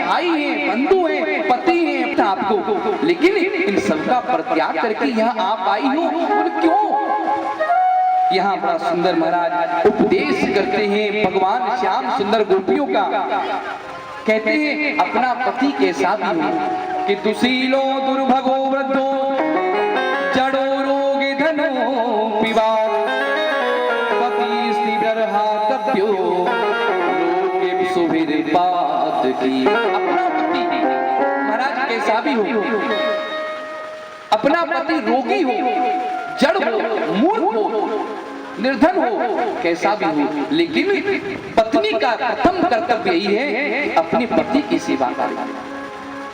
भाई हैं, बंधु हैं, पति हैं आपको, लेकिन इन सबका परित्याग करके यहाँ आप आई हो, और क्यों? यहाँ बड़ा सुंदर महाराज उपदेश करते हैं भगवान श्याम सुंदर गोपियों का। कहते हैं अपना पति कैसा भी हो, कि दुशीलो दुर्भगो वृद्धो जड़ो रोग धनो पिबा पति स्थिरहातव्यो लोके सुभिर्पाद की। अपना पति महाराज कैसा भी हो, अपना पति रोगी हो, जड़ हो, मूर्ख हो, निर्धन हो, कैसा भी हो, लेकिन पत्नी का प्रथम कर्तव्य यही है अपने पति की सेवा करना।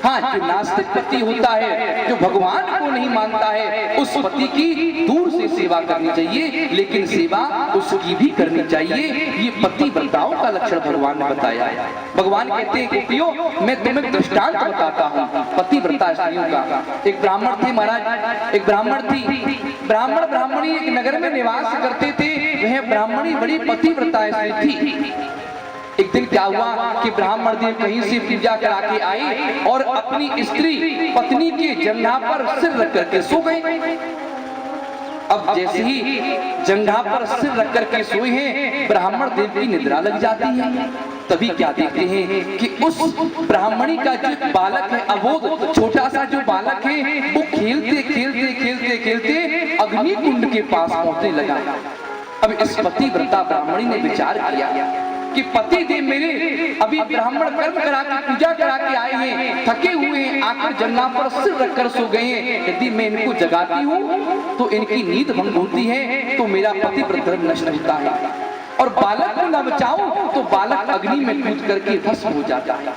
हाँ, जो नास्तिक पति होता है, जो भगवान को नहीं मानता है, उस पति की दूर से सेवा करनी चाहिए, लेकिन सेवा उसकी भी करनी चाहिए। ये पति व्रताओं का लक्षण भगवान ने बताया है। भगवान कहते हैं गोपियों, मैं तुम्हें दृष्टांत बताता हूँ पति व्रता स्त्रियों का। एक ब्राह्मण थे महाराज, एक ब्राह्मण थी, ब्राह्मण ब्राह्मणी एक नगर में निवास करते थे। वह ब्राह्मणी बड़ी पतिव्रता स्त्री थी। एक दिन क्या हुआ कि ब्राह्मण देव कहीं से पूजा करा के आए और अपनी स्त्री पत्नी के जंघा पर सिर रख करके सो गए। अब जैसे ही जंघा पर सिर रख करके सोए हैं, ब्राह्मण देव की निद्रा लग जाती है। तभी क्या देखते हैं कि उस ब्राह्मणी का जो बालक है, अबोध छोटा सा जो बालक है, वो खेलते खेलते खेलते खेलते अग्नि कुंड के पास पहुंचने लगा। अब इस पतिव्रता ब्राह्मणी ने विचार किया कि पति देव मेरे अभी ब्राह्मण कर्म करा के पूजा करा के आए हैं, थके हुए हैं, आकर जंघा पर सिर रखकर सो गए हैं। यदि मैं इनको जगाती हूँ तो इनकी नींद भंग होती है, तो मेरा पतिव्रत धर्म नष्ट होता है, और बालक को न बचाऊं तो बालक अग्नि में कूद करके भस्म हो जाता है।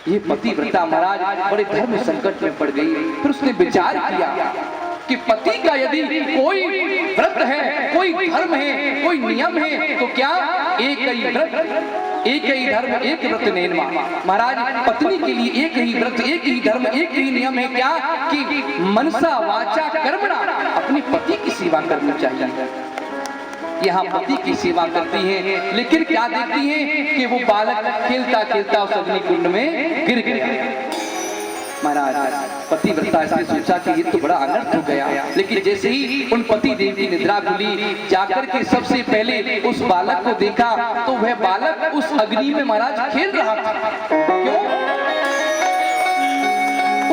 ये पतिव्रता महाराज बड़े धर्म संकट में पड़ गई। फिर उसने विचार किया कि पति का यदि कोई व्रत है, कोई धर्म है, कोई नियम है, तो क्या एक ही व्रत, एक ही धर्म, एक व्रत नेनमा। महाराज पत्नी के लिए एक ही व्रत, एक ही धर्म, एक ही नियम है, क्या कि मनसा वाचा कर्मणा अपने पति की सेवा करनी चाहिए। यहाँ पति की सेवा करती है, लेकिन क्या देखती है कि वो बालक खेलता खेलता उस अग्नि कुंड में गिर गया। महाराज पतिव्रता इसने सोचा कि ये तो बड़ा अनर्थ हो गया, लेकिन जैसे ही उन पति देव की निद्रा खुली, जाकर के सबसे पहले उस बालक को देखा तो वह बालक उस अग्नि में महाराज खेल रहा था। क्यों?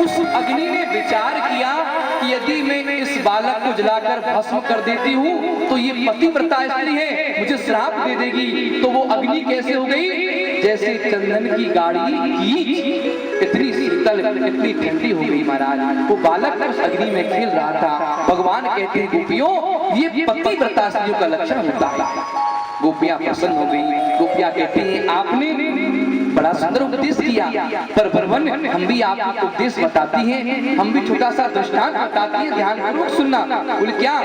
उस अग्नि ने विचार किया कि यदि मैं इस बालक को जलाकर भस्म कर देती हूँ तो ये पतिव्रता स्त्री है, मुझे श्राप दे देगी। तो वो अग्नि कैसे हो गई? जैसे चंदन की गाड़ी की इतनी शीतल, इतनी ठंडी हो गई महाराज। वो बालक उस अग्नि में खेल रहा था। भगवान कहते हैं गोपियों, ये पतिव्रता स्त्रियों का लक्षण होता है। गोपियां प्रसन्न हो गई। गोपियां कहती हैं आपने बड़ा सुंदर उपदेश किया, पर भगवान हम भी आपको उपदेश बताती हैं, हम भी छोटा सा दृष्टांत बताती हैं, ध्यान पूर्वक सुनना। बोले क्या?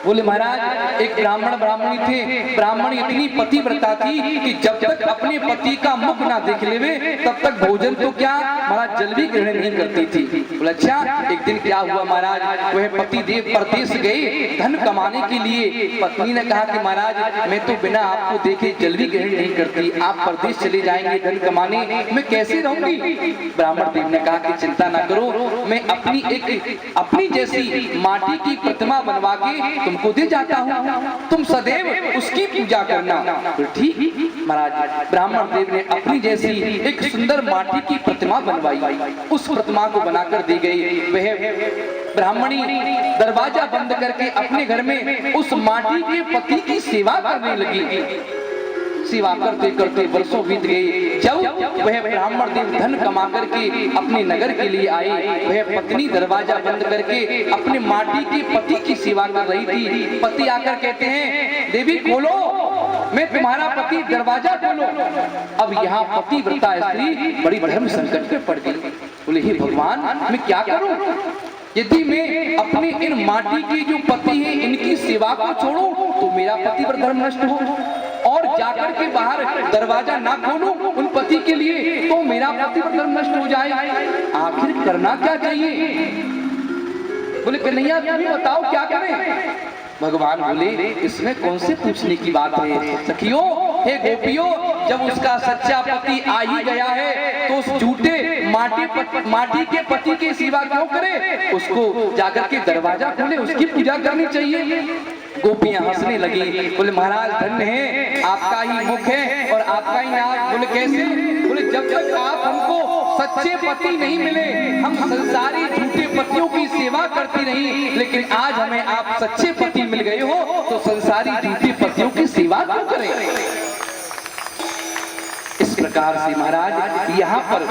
बोले महाराज एक ब्राह्मण ब्राह्मणी थे। ब्राह्मणी इतनी पतिव्रता थी कि जब तक अपने पति का मुख ना देख लेवे तब तक भोजन तो क्या महाराज जल भी ग्रहण नहीं करती थी। बोले अच्छा। एक दिन क्या हुआ महाराज, वह पति देव परदेश गए धन कमाने के लिए। पत्नी ने कहा कि महाराज मैं तो बिना आपको देखे जल भी ग्रहण नहीं करती, आप परदेश चले जाएंगे धन कमाने, मैं कैसे रहूंगी? ब्राह्मण देव ने कहा कि चिंता ना करो, मैं अपनी जैसी माटी की प्रतिमा बनवा के तुमको दे जाता हूँ, तुम सदैव उसकी पूजा करना। तो ठीक महाराज ब्राह्मण देव ने अपनी जैसी एक सुंदर माटी की प्रतिमा बनवाई, उस प्रतिमा को बनाकर दी गई। वह ब्राह्मणी दरवाजा बंद करके अपने घर में उस माटी के पति की सेवा करने लगी। सेवा करते करते वर्षों बीत गए। जब वह ब्राह्मण देव धन कमा करके अपने नगर के लिए आए, वह पत्नी दरवाजा बंद करके अपने माटी के पति की सेवा कर रही थी। पति आकर कहते हैं देवी खोलो, मैं तुम्हारा पति, दरवाजा खोलो। अब यहाँ पतिव्रता स्त्री बड़ी धर्म संकट में पड़ गई। बोले हे भगवान मैं क्या करूं? यदि मैं अपने इन माटी के जो पति हैं इनकी सेवा को छोड़ूं तो मेरा पतिव्रत धर्म नष्ट हो, और जाकर के बाहर दरवाजा ना खोलूं उन पति के लिए तो मेरा पतिव्रत धर्म नष्ट हो जाए। आखिर करना क्या चाहिए? बोले कन्हैया तुम ही बताओ क्या करें? भगवान बोले इसमें कौन से पूछने की बात है? सखियों हे गोपियों, जब उसका सच्चा पति आ ही गया है तो उस झूठे माटी के पति की सेवा क्यों करे, उसको जाकर के दरवाजा खोले, उसकी पूजा करनी चाहिए। गोपियां हंसने लगी, बोले महाराज धन्य है, आपका ही मुख है और आपका ही नाम। बोले कैसे? बोले जब तक आप हमको सच्चे पति नहीं मिले, हम संसारी झूठे पतियों की सेवा करती रही, लेकिन आज हमें आप सच्चे पति मिल गए हो तो संसारी झूठे पतियों की सेवा क्यों करें। इस प्रकार से महाराज यहाँ पर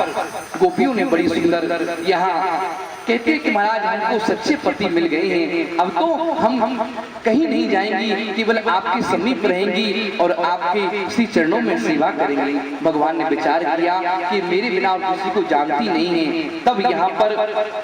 गोपियों ने बड़ी सुंदर यहाँ कहते हैं कि महाराज हमको सच्चे पति मिल गए हैं, अब तो हम कहीं नहीं जाएंगी, केवल आपके समीप रहेंगी और आपके श्री चरणों में सेवा करेंगी। भगवान ने विचार किया कि मेरे बिना और किसी को जानती नहीं है। तब यहाँ पर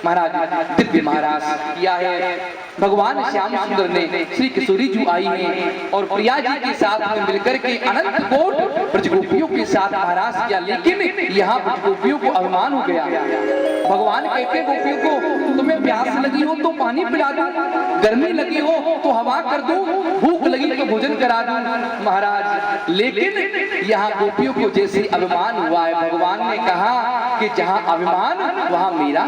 महाराज दिव्य महाराज किया है, भगवान श्याम सुंदर ने श्री किशोरी जी आई हैं और प्रिया जी के साथ में मिलकर के अनंत कोट ब्रजगोपियों के साथ महाराज किया, लेकिन यहाँ ब्रजगोपियों को अभिमान हो गया। भगवान कहते गोपियों को तुम्हें प्यास लगी हो तो पानी पिला दूं, गर्मी लगी हो तो हवा कर दूं, भूख लगी तो भोजन करा दूं महाराज। लेकिन यहाँ गोपियों को जैसे अभिमान हुआ है, भगवान ने कहा कि जहाँ अभिमान वहाँ मेरा।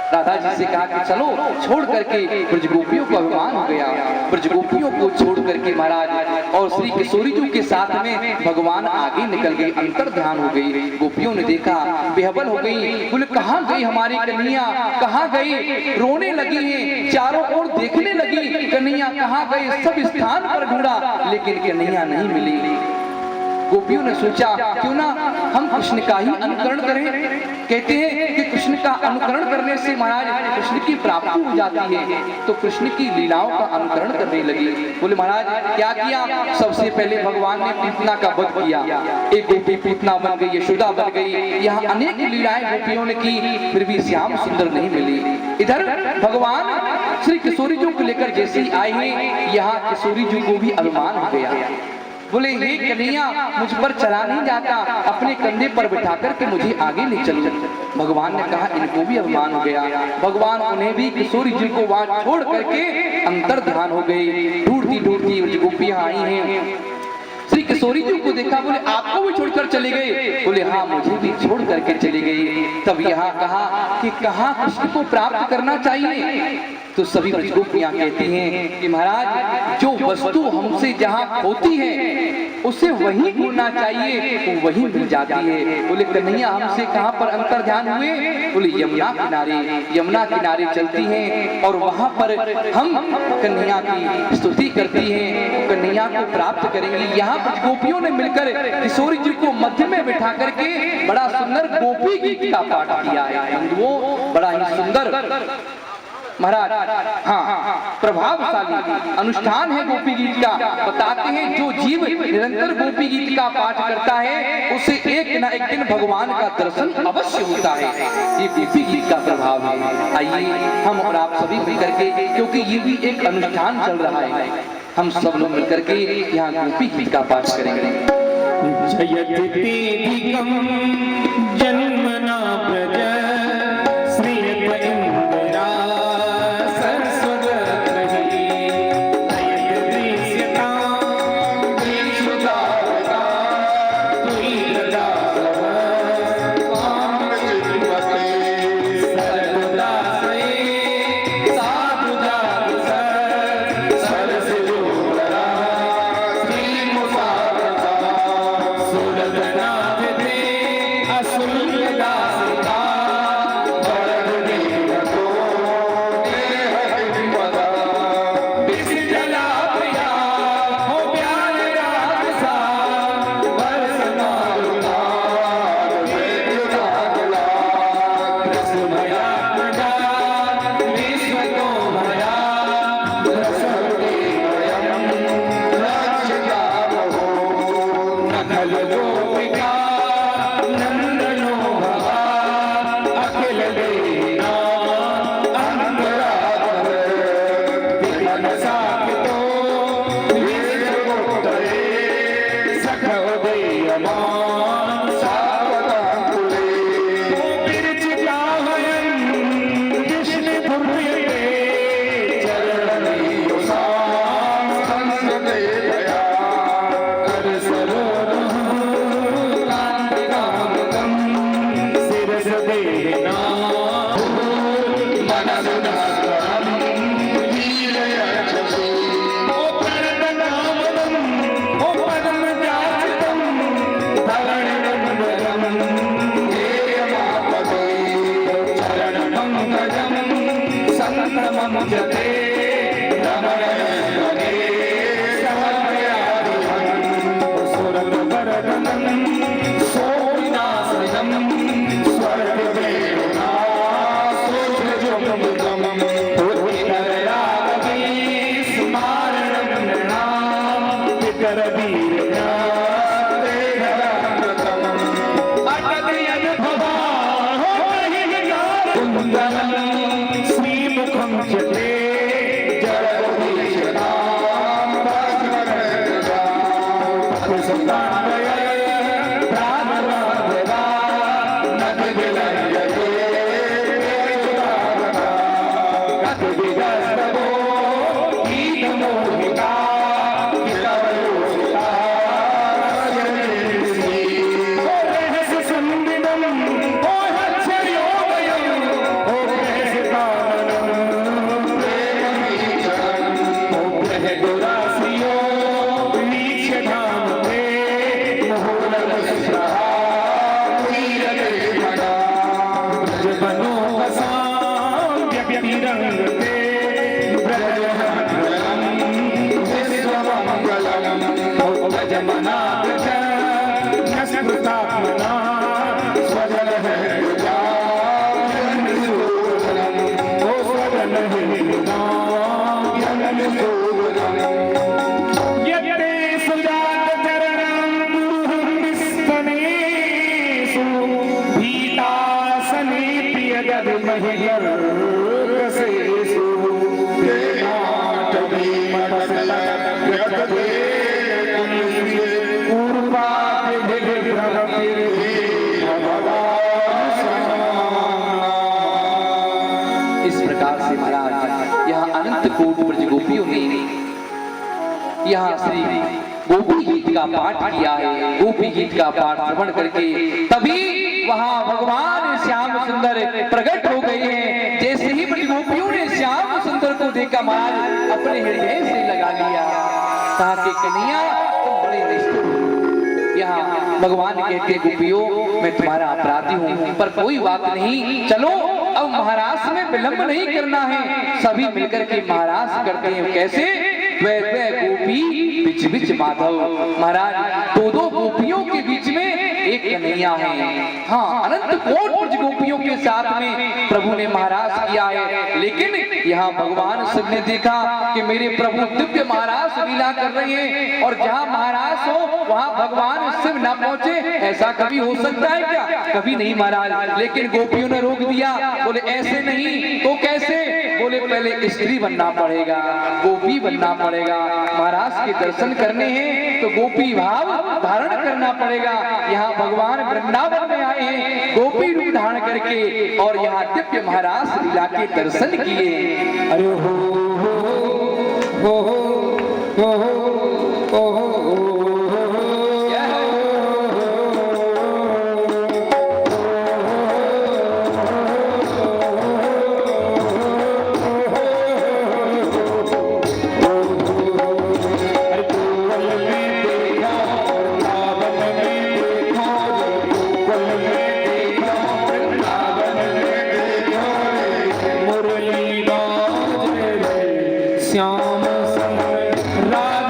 राधा जी से कहा कि चलो, छोड़ करके ब्रजगोपियों को अभिमान हो गया, ब्रजगोपियों को छोड़ करके महाराज और श्री किशोरी जी के साथ में भगवान आगे निकल गए, अंतर ध्यान हो गई। गोपियों ने देखा, बेहबल हो गई, बोले कहाँ गई हमारी कन्हैया, कहाँ गई, रोने लगी है, चारों ओर देखने लगी, कन्हैया कहाँ गई, सब स्थान पर ढूंढा लेकिन कन्हैया नहीं मिली। गोपियों ने सोचा क्यों ना हम कृष्ण का ही अनुकरण करें। कहते हैं कि कृष्ण का अनुकरण करने से महाराज कृष्ण की प्राप्ति हो जाती है, तो कृष्ण की लीलाओं का अनुकरण करने लगी। बोले महाराज क्या किया? सबसे पहले भगवान ने पूतना का वध किया, एक गोपी पूतना बन गई, यशोदा बन गई, यहाँ अनेक लीलाएं गोपियों ने की, फिर भी श्याम सुंदर नहीं मिली। इधर भगवान श्री किशोरी जी को लेकर जैसे आए हैं, यहाँ किशोरी जी को भी अभिमान हो गया। बोले हे कन्हैया मुझ पर चला नहीं जाता, अपने कंधे पर बिठा करके मुझे आगे ले चलो। भगवान ने कहा इनको भी अभिमान हो गया। भगवान उन्हें भी किशोरी जी को वहां छोड़ करके अंतर ध्यान हो गए। ढूंढती ढूंढती गोपियां आई हैं, श्री किशोरी जी को देखा, बोले आपको भी छोड़कर चले गए? बोले हाँ मुझे भी छोड़ करके चले गए। तब यहाँ कहा कि कहाँ कृष्ण को प्राप्त करना चाहिए? तो सभी ब्रजगोपियां कहती हैं कि महाराज जो वस्तु हमसे जहाँ होती है उसे वही ढूंढना चाहिए, वो वही मिल जाती है। बोले कन्हैया हमसे कहाँ पर अंतर ध्यान हुए? बोले यमुना किनारे, यमुना किनारे चलती हैं और वहां पर हम कन्हैया की स्तुति करती हैं, कन्हैया को प्राप्त करेंगे। यहाँ गोपियों ने मिलकर किशोरी जी को मध्य में बिठा करके बड़ा सुंदर गोपी गीत का पाठ किया है। वो बड़ा ही सुंदर महाराज हाँ प्रभावशाली अनुष्ठान है गोपी गीत का। बताते हैं जो जीव निरंतर गोपी गीत का पाठ करता है उसे एक न एक दिन भगवान का दर्शन अवश्य होता है। ये गोपी गीत का प्रभाव है। आइए हम और आप सभी मिलकर के, क्योंकि ये भी एक अनुष्ठान चल रहा है, हम सब लोग मिलकर के यहाँ गोपी गीत का पाठ करेंगे। जन्मना प्रज नमः जते रमण बने सुरत वरदनम सोविनाशनम स्वर्ग वेणुना सोचजुगम उदितरागी स्मारणम नृणाम पितर वीर्या श्रीमुखम चते जगदीशनाम इस प्रकार से महाराज यहाँ अनंत कोटि ब्रज गोपियों ने यहाँ श्री गोपी गीत का पाठ किया है। गोपी गीत का पाठ श्रवण करके तभी वहाँ भगवान श्याम सुंदर प्रकट हो गए हैं। जैसे ही ब्रज गोपियों ने श्याम सुंदर को देखा महाराज अपने हृदय से लगा लिया, कहा कि कन्हैया तुम बड़े निष्ठुर हो। यहाँ भगवान कहते गोपियों मैं तुम्हारा अपराधी हूँ, पर कोई बात नहीं, चलो अब महाराज में विलंब नहीं करना है। सभी मिलकर के महाराज करते हैं। कैसे? वे गोपी बिच बिच माधव। महाराज दो दो गोपियों के बीच में एक कन्हैया है। हाँ, अनंत कोटि ब्रज गोपियों के साथ में प्रभु ने महाराज किया है। लेकिन यहाँ भगवान शिव ने देखा कि मेरे प्रभु दिव्य महाराज लीला कर रहे हैं और जहाँ महाराज हो वहाँ भगवान शिव न पहुँचे, ऐसा कभी हो सकता है क्या? कभी नहीं महाराज। लेकिन गोपियों ने रोक दिया, बोले ऐसे नहीं तो कैसे? बोले पहले स्त्री बनना पड़ेगा, गोपी बनना पड़ेगा। महाराज के दर्शन करने हैं तो गोपी भाव धारण करना पड़ेगा। यहाँ भगवान वृंदावन में आए हैं गोपी रूप धारण करके और यहाँ दिव्य महाराज लीला के दर्शन किए। अरे हो श्याम राज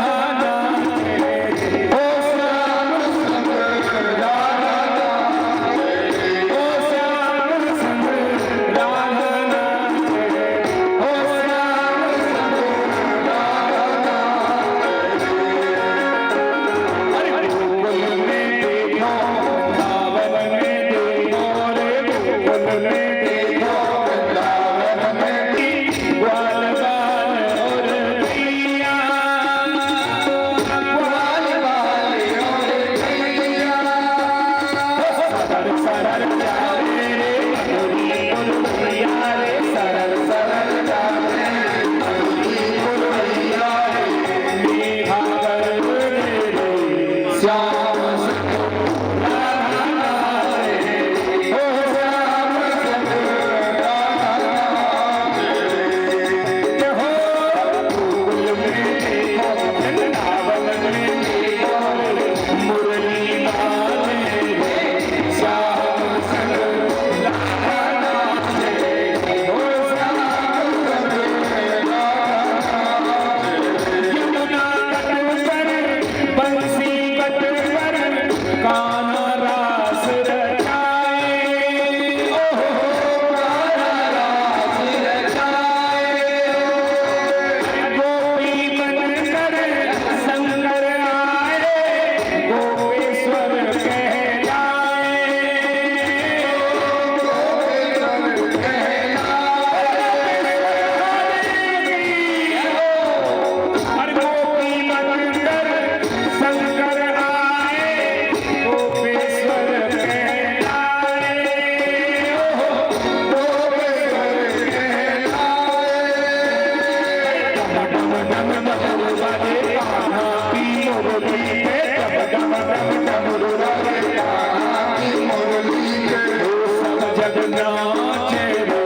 सब नाचे रे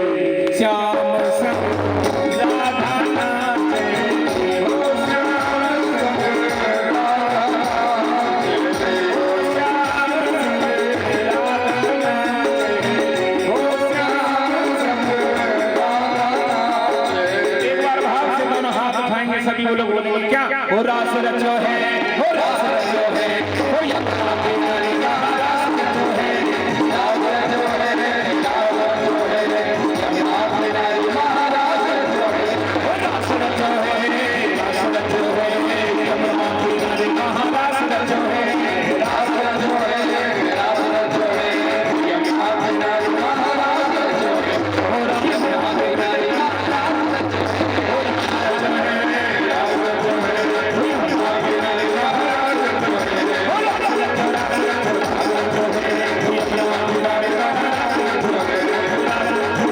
श्याम संग राधा नाचे हो श्याम संग राधा नाचे हो श्याम संग राधा नाचे हो श्याम संग राधा नाचे। एक बार भाव से दोनों हाथ उठाएंगे सभी वो लोग बोलेंगे क्या? हो रास रचो है, हो रास रचो है, हो यमुना किनारे का रास रचो है, रास रचो है, रास रचो है, यमुना किनारे महाराज रचो है, हो रास रचो है, रास रचो है, यमुना किनारे महाराज रचो है, रास रचो है, रास रचो है, यमुना किनारे महाराज रचो है, हो रास यमुना किनारे महाराज रचो है, हो रास रचो है, रास रचो है, यमुना किनारे महाराज रचो है, हो रास रचो, रास रचो, रास रचो है, यमुना किनारे महाराज रचो है, रास रचो, रास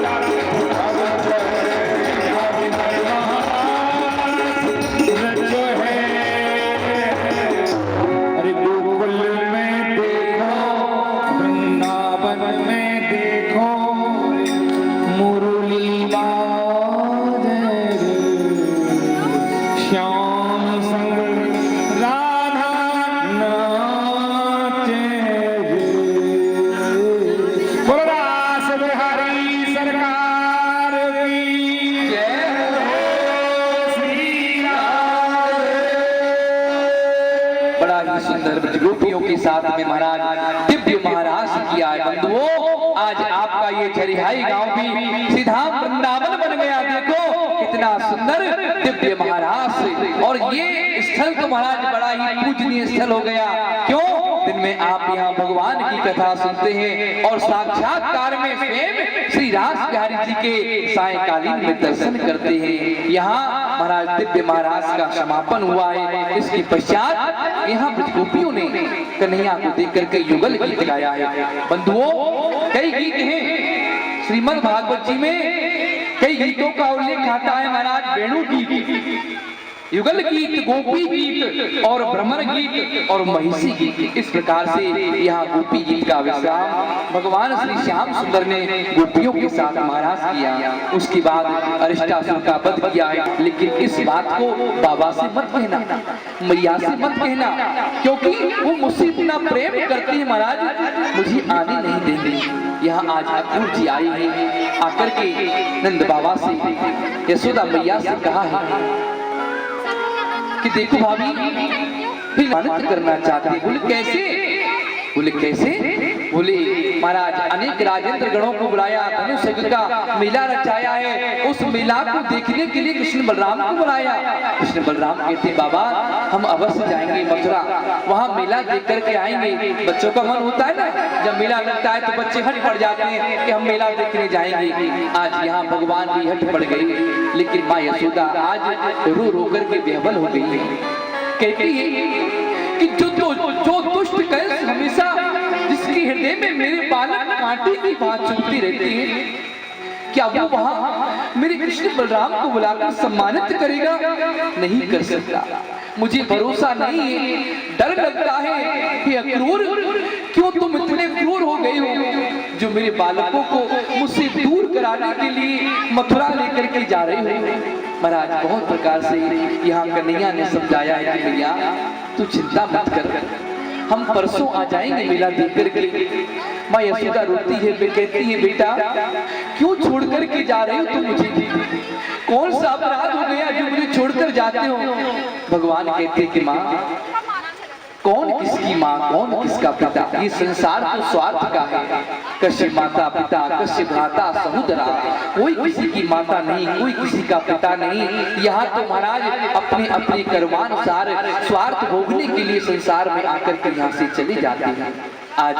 रचो, रास रचो है, यमुना किनारे महाराज रचो है। अरे गोकुल में देखो, वृंदावन में देखो, मुरली बाजे रे श्याम संग राधा नाचे रे। बोलो रास बिहारी सरकार की जय हो श्री राम। बड़ा ही सुंदर ब्रजगोपियों के साथ में महाराज दिव्य महाराज किया है। बंधुओं, आज आपका ये चरिहाई गांव भी सीधा वृंदावन बन गया। देखो कितना सुंदर दिव्य महाराज, और ये स्थल तो महाराज बड़ा ही पूजनीय स्थल हो गया। क्यों? दिन में आप यहाँ भगवान की कथा सुनते हैं और साक्षात्कार में स्वयं श्री रास बिहारी जी के सायंकालीन में दर्शन करते हैं। यहाँ महाराज दिव्य महाराज का समापन हुआ है। इसके पश्चात यहाँ ब्रजगोपियों ने कन्हैया को देख करके युगल गीत गाया है। बंधुओं, कई गीत हैं श्रीमद् भागवत जी में, कई गीतों का उल्लेख आता है महाराज। वेणु गीत, युगल गीत, गोपी गीत और भ्रमर गीत और महिषी गीत, इस प्रकार से यहाँ गोपी गीत का विश्राम भगवान श्री श्याम सुंदर ने गोपियों के साथ महाराज किया। उसके बाद अरिष्टासुर का वध किया है। लेकिन इस बात को बाबा से मत कहना, मैया से मत कहना, क्योंकि वो मुझसे इतना प्रेम करते हैं महाराज, मुझे आने नहीं देंगे। यहाँ आज अक्रूर जी आए हैं, आकर के नंद बाबा से, यशोदा मैया से कहा है कि देखो भाभी हिमानत करना चाहते। बोले कैसे? बोले कैसे? बोले महाराज अनेक राजेंद्र गणों को बुलाया, धनुष यज्ञ का मेला रचाया है। उस मेला को देखने के लिए कृष्ण बलराम को बुलाया। कृष्ण बलराम कहते बाबा हम अवश्य जाएंगे मथुरा, वहाँ मेला देख करके आएंगे। बच्चों का मन होता है ना, जब मेला लगता है तो बच्चे हट पड़ जाते हैं कि हम मेला देखने जाएंगे। आज यहाँ भगवान की हट पड़ गई, लेकिन माँ यशोदा आज रो रो करके बेहबल हो गई है। कहती है कि जो दुष्ट कंस हमेशा जिसके हृदय में मेरे बालक कांटे की बात चुभती रहती है, क्या वो वहाँ मेरे कृष्ण बलराम को बुलाकर सम्मानित करेगा? नहीं कर सकता। मुझे भरोसा नहीं है, डर लगता है कि अक्रूर क्यों तुम इतने क्रूर हो गए हो जो मेरे बालकों को मुझसे दूर कराने के लिए मथुरा लेकर के जा रहे हो। महाराज बहुत प्रकार से यहाँ कन्हैया ने समझाया है कि भैया तू चिंता मत कर, हम परसों आ जाएंगे मेला देख करके। माँ यशोदा रोती है, कहती है बेटा क्यों छोड़ करके जा रहे हो तुम मुझे? कौन सा अपराध हो गया जो मुझे छोड़कर जाते हो? भगवान कहते कि माँ कौन किसकी माँ, कौन किसका पिता, ये संसार तो स्वार्थ का है। कश्य माता पिता, कश्य भ्राता सहोदरा, कोई किसी की माता नहीं, कोई किसी का पिता नहीं। यहाँ तो महाराज अपने अपने कर्मानुसार स्वार्थ भोगने के लिए संसार में आकर के यहाँ से चले जाते हैं। आज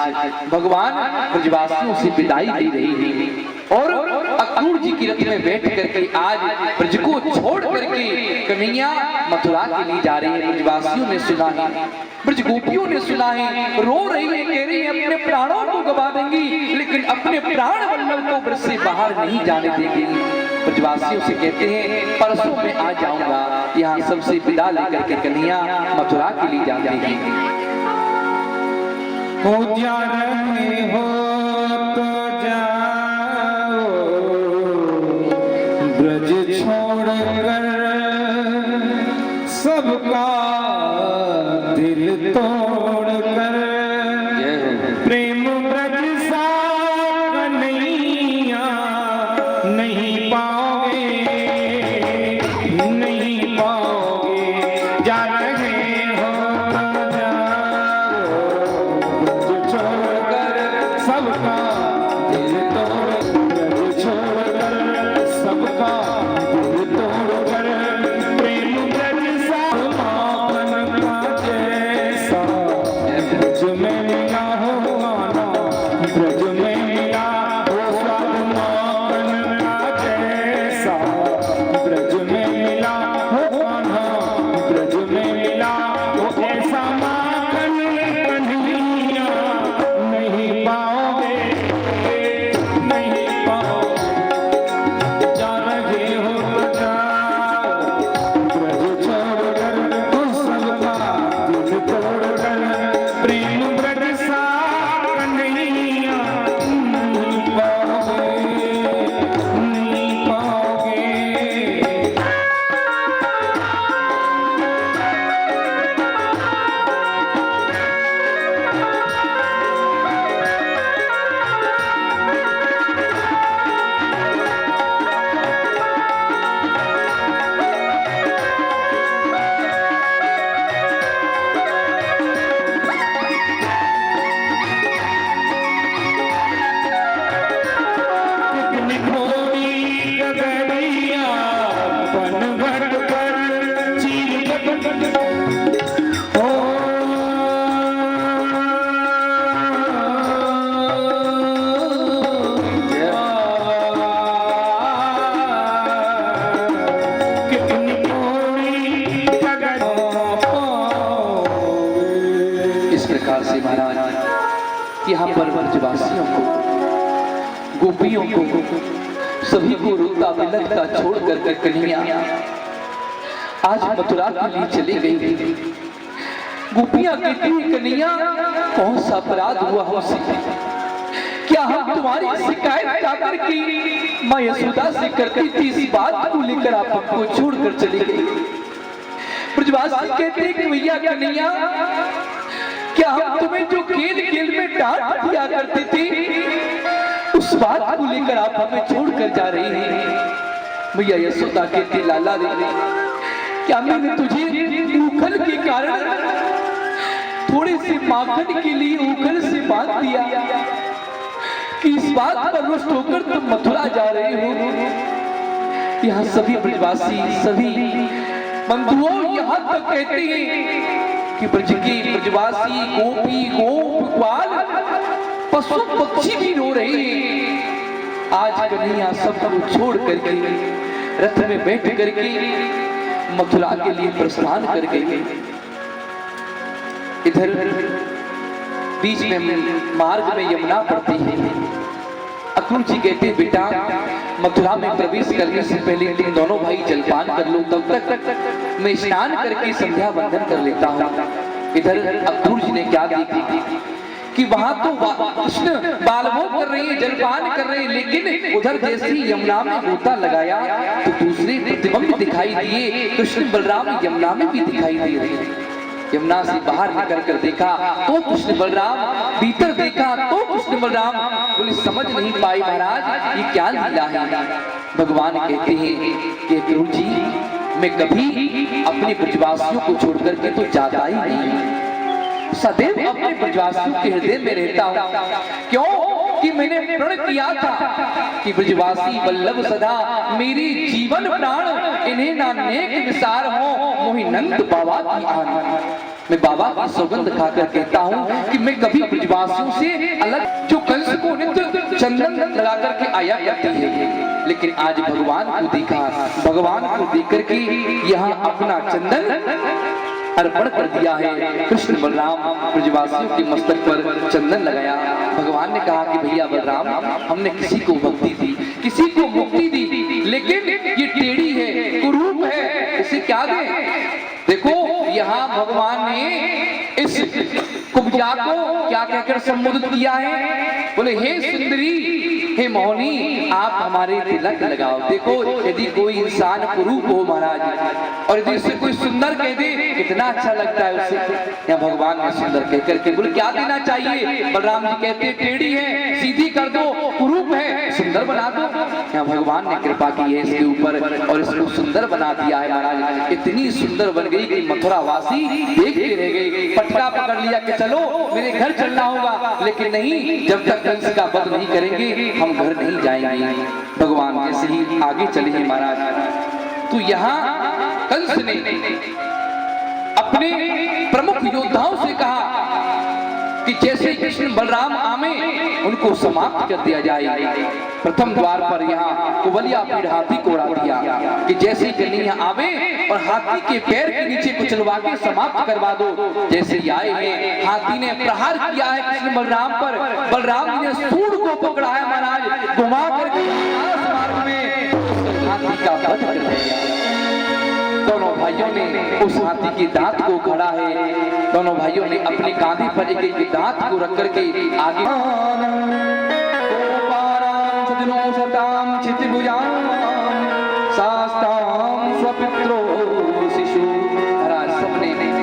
भगवान ब्रजवासियों से विदाई दे रही है और अक्रूर जी की रथ में बैठ करके आज ब्रज को छोड़ करके कन्हैया मथुरा के लिए जा रहे हैं। ब्रजवासियों ने सुना है, ब्रज गोपियों ने सुना है, रो रही है, कह रही है अपने प्राणों को गवा देंगी लेकिन अपने प्राण वल्लभ को ब्रज से बाहर नहीं जाने देंगी। ब्रजवासियों से कहते हैं परसों में आ जाऊंगा। यहाँ सबसे विदा लेकर के कन्हैया मथुरा के लिए जाते हैं। हो जा रहे हो तो जा तोड़ कर प्रेम ब्रज सा कन्हैया नहीं पाओगे, नहीं पाओगे। जा रहे हो जाओ ब्रज छोड़कर सबका दिल तोड़, ब्रज छोड़कर सबका दिल तोड़कर प्रेम ब्रज सा माखन का जैसा ब्रज में मिला हो आना, ब्रज में मिला हो स्वाद माखन का जैसा ब्रज में मिला हो आना, ब्रज में मिला हो ऐसा माखन कन्हैया नहीं पाओगे, नहीं पाओगे। जा रहे हो जाओ ब्रज छोड़कर तो सबका दिल तोड़कर प्रेम ब्रज सा कन्हैया नहीं पाओगे, नहीं पाओगे। कितनी घोड़ी गगरिया पनघट पर चीर हो कितनी घोड़ी गगर इस प्रकार से महाराज यहाँ पर ब्रजवासियों को, गोपियों को, सभी को रोता बिलखता छोड़ कर कन्हैया आज मथुरा के लिए चली गई। गोपियां कहती हैं कन्हैया कौन सा अपराध हुआ हमसे, क्या हम तुम्हारी शिकायत जाकर की मां यशोदा से करती थी, इस बात को लेकर आप हमको छोड़कर चली गई। ब्रजवासी कहते हैं कि भैया कन्हैया क्या हम तुम्हें जो खेल खेल में डांट दिया करते थे उस बात को लेकर आप हमें छोड़कर जा रही हैं। भैया यशोदा कहती लाला रे क्या मैंने तुझे उखल के कारण थोड़े से माखन के लिए उखल से बांध दिया कि इस बात पर रुष्ट होकर तुम मथुरा जा रहे हो। यहाँ सभी ब्रजवासी, सभी बंधुओं यहाँ तक कहते हैं कि ब्रज के ब्रजवासी गोपी गोप ग्वाल पशु पक्षी भी रो रहे हैं। आज कन्हैया सबको छोड़ करके रथ में बैठ करके मथुरा के लिए प्रस्थान कर गए। इधर बीच में मार्ग में यमुना पड़ती है। अक्रूर जी कहते बेटा मथुरा में प्रवेश करने से पहले तुम दोनों भाई जलपान कर लो, तब तक मैं स्नान करके संध्या वंदन कर लेता हूँ। इधर अक्रूर जी ने क्या देखी कि वहां तो कृष्ण बालभोग कर रही है, जलपान कर रहे हैं, लेकिन उधर जैसे ही यमुना में गोता लगाया तो दूसरे प्रतिबिंब दिखाई दिए। कृष्ण बलराम यमुना में भी दिखाई दे रहे हैं। यमुना से बाहर निकल कर देखा तो कृष्ण बलराम, भीतर देखा तो कृष्ण बलराम। बोले समझ नहीं पाई महाराज ये क्या लीला है। भगवान कहते हैं कि अक्रूर जी मैं कभी अपने ब्रजवासियों को छोड़कर के तो जाता ही नहीं, सदैव अपने ब्रजवासियों के हृदय में रहता हूँ। क्यों कि मैंने प्रण किया था कि ब्रजवासी वल्लभ सदा मेरी जीवन प्राण, इन्हें ना नेक विसार हो मोहि नंद बाबा की आन। मैं बाबा की सौगंध खाकर कहता हूँ कि मैं कभी ब्रजवासियों से अलग, जो कंस को नित्य चंदन लगा करके आया करती है, लेकिन आज भगवान को देखा, भगवान को देख करके यहाँ अपना चंदन अर्पण कर दिया है। कृष्ण बलराम ब्रजवासियों के मस्तक पर चंदन लगाया। भगवान ने कहा कि भैया बलराम हमने किसी को भक्ति दी, किसी को मुक्ति दी, लेकिन ये टेढ़ी है, कुरूप है, इसे क्या दें। देखो यहाँ भगवान ने इस कुब्जा को क्या कहकर संबोधित किया है। बोले हे सुंदरी, हे मोहनी आप हमारे तिलक लगाओ। देखो यदि कोई इंसान कुरूप हो महाराज और यदि उसे कोई सुंदर कह दे कितना अच्छा लगता है उसे। या भगवान ने सुंदर कह करके बोले क्या देना चाहिए? बलराम जी कहते टेढ़ी है सीधी कर दो, कुरूप है सुंदर बना दो। या भगवान ने कृपा की है इसके ऊपर और इसको सुंदर बना दिया है महाराज। इतनी सुंदर बन गई कि मथुरा वासी देखते रह गए। पटका पकड़ लिया कि चलो मेरे घर चलना होगा, लेकिन नहीं, जब तक कंस का वध नहीं करेंगे हम घर नहीं जाएंगे। भगवान जैसे ही आगे चले हैं महाराज, तो यहाँ कंस ने अपने प्रमुख योद्धाओं से कहा कि जैसे कृष्ण बलराम आवे उनको समाप्त कर दिया जाए। प्रथम द्वार पर यहाँ कुबलिया पीढ़ हाथी को उड़ा दिया कि जैसे ही कन्हैया आवे और हाथी के पैर के नीचे कुचलवा के समाप्त करवा दो। जैसे ही आए हैं हाथी ने प्रहार किया है कृष्ण बलराम पर। बलराम जी ने सूंड को पकड़ा है महाराज, घुमा करके मार्ग में हाथी का वध कर दिया। दोनों भाइयों ने उस हाथी के दांत को खड़ा है, दोनों भाइयों ने अपने कांधे पर एक एक दांत को रख करके आगे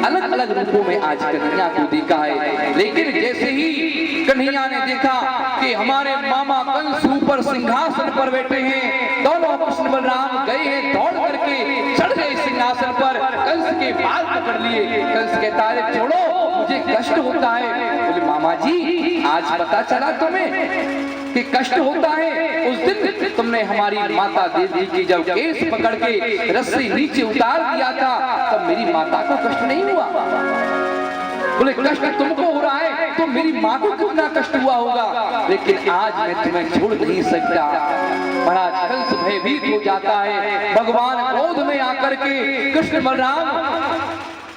अलग अलग रूपों में आज कन्हैया को देखा है। लेकिन जैसे ही कन्हैया ने देखा कि हमारे मामा कंस ऊपर सिंहासन पर बैठे हैं, दोनों कृष्ण बलराम गए हैं दौड़ करके चढ़ गए सिंहासन पर, कंस के बाल पकड़ लिए। कंस कहता है छोड़ो मुझे कष्ट होता है। बोले मामा जी आज पता चला तुम्हें कि कष्ट होता है? उस दिन तुमने हमारी माता देवी की जब केस पकड़ के रस्सी नीचे उतार दिया था तब मेरी माता को कष्ट नहीं हुआ। बोले कष्ट तुमको हो रहा है तो मेरी माँ को कितना कष्ट हुआ होगा, लेकिन आज मैं तुम्हें छोड़ नहीं सकता। महाराज कंस भयभीत हो जाता है। भगवान क्रोध में आकर के कृष्ण बलराम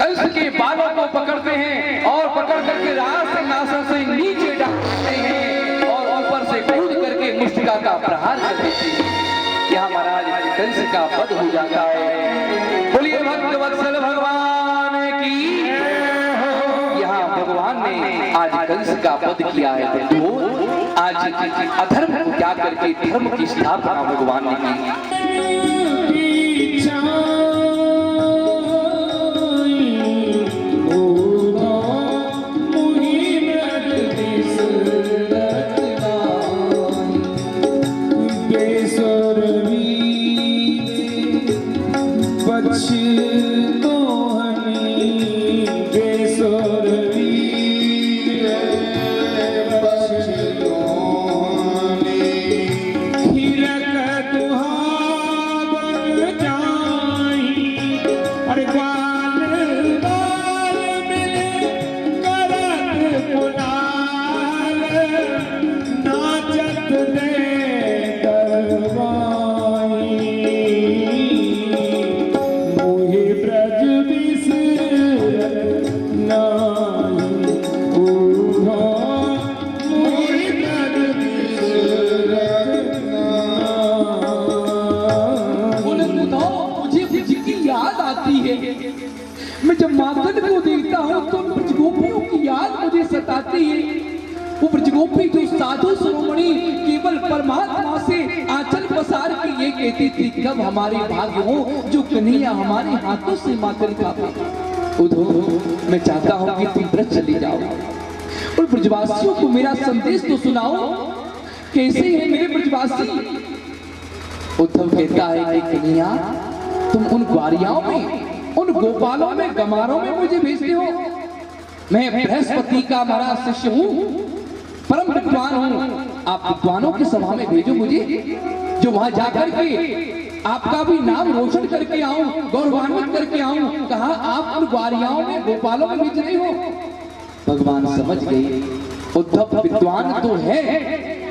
कंस के बालों को पकड़ते हैं और पकड़ करके राज सिंहासन से नीचे डालते हैं और ऊपर से कूद करके मुष्टिका का प्रहार कर देते हैं। यहाँ महाराज कंस का वध हो जाता है। बोलिए भक्त वत्सल भगवान की। यहाँ भगवान ने आज कंस का वध किया है, तो आज अधर्म को क्या करके धर्म की स्थापना भगवान ने की। मैं जब माखन को देखता हूँ तो ब्रजगोपियों की याद मुझे सताती है। वो ब्रजगोपी जो साधु शिरोमणि केवल परमात्मा से आंचल पसार के ये कहती थी कब हमारे भाग्य हो जो कन्हैया हमारे हाथों से माखन खावे। उधो मैं चाहता हूँ कि तुम ब्रज चली जाओ और ब्रजवासियों को मेरा संदेश तो सुनाओ, कैसे है मेरे ब्रजवासी। उद्धव कहता है कि कन्हैया तुम उन ग्वारियाओं में उन गोपालों में गमारों में मुझे भेजते हो। मैं बृहस्पति का महाराज शिष्य हूँ, परम विद्वान हूँ, आप विद्वानों की सभा में भेजो मुझे, जो वहां जाकर के आपका भी नाम रोशन करके आऊं, गौरवान्वित करके आऊं। कहा आप उन ग्वारियाओं में गोपालों में भेज रहे हो। भगवान समझ गए उद्धव विद्वान तो है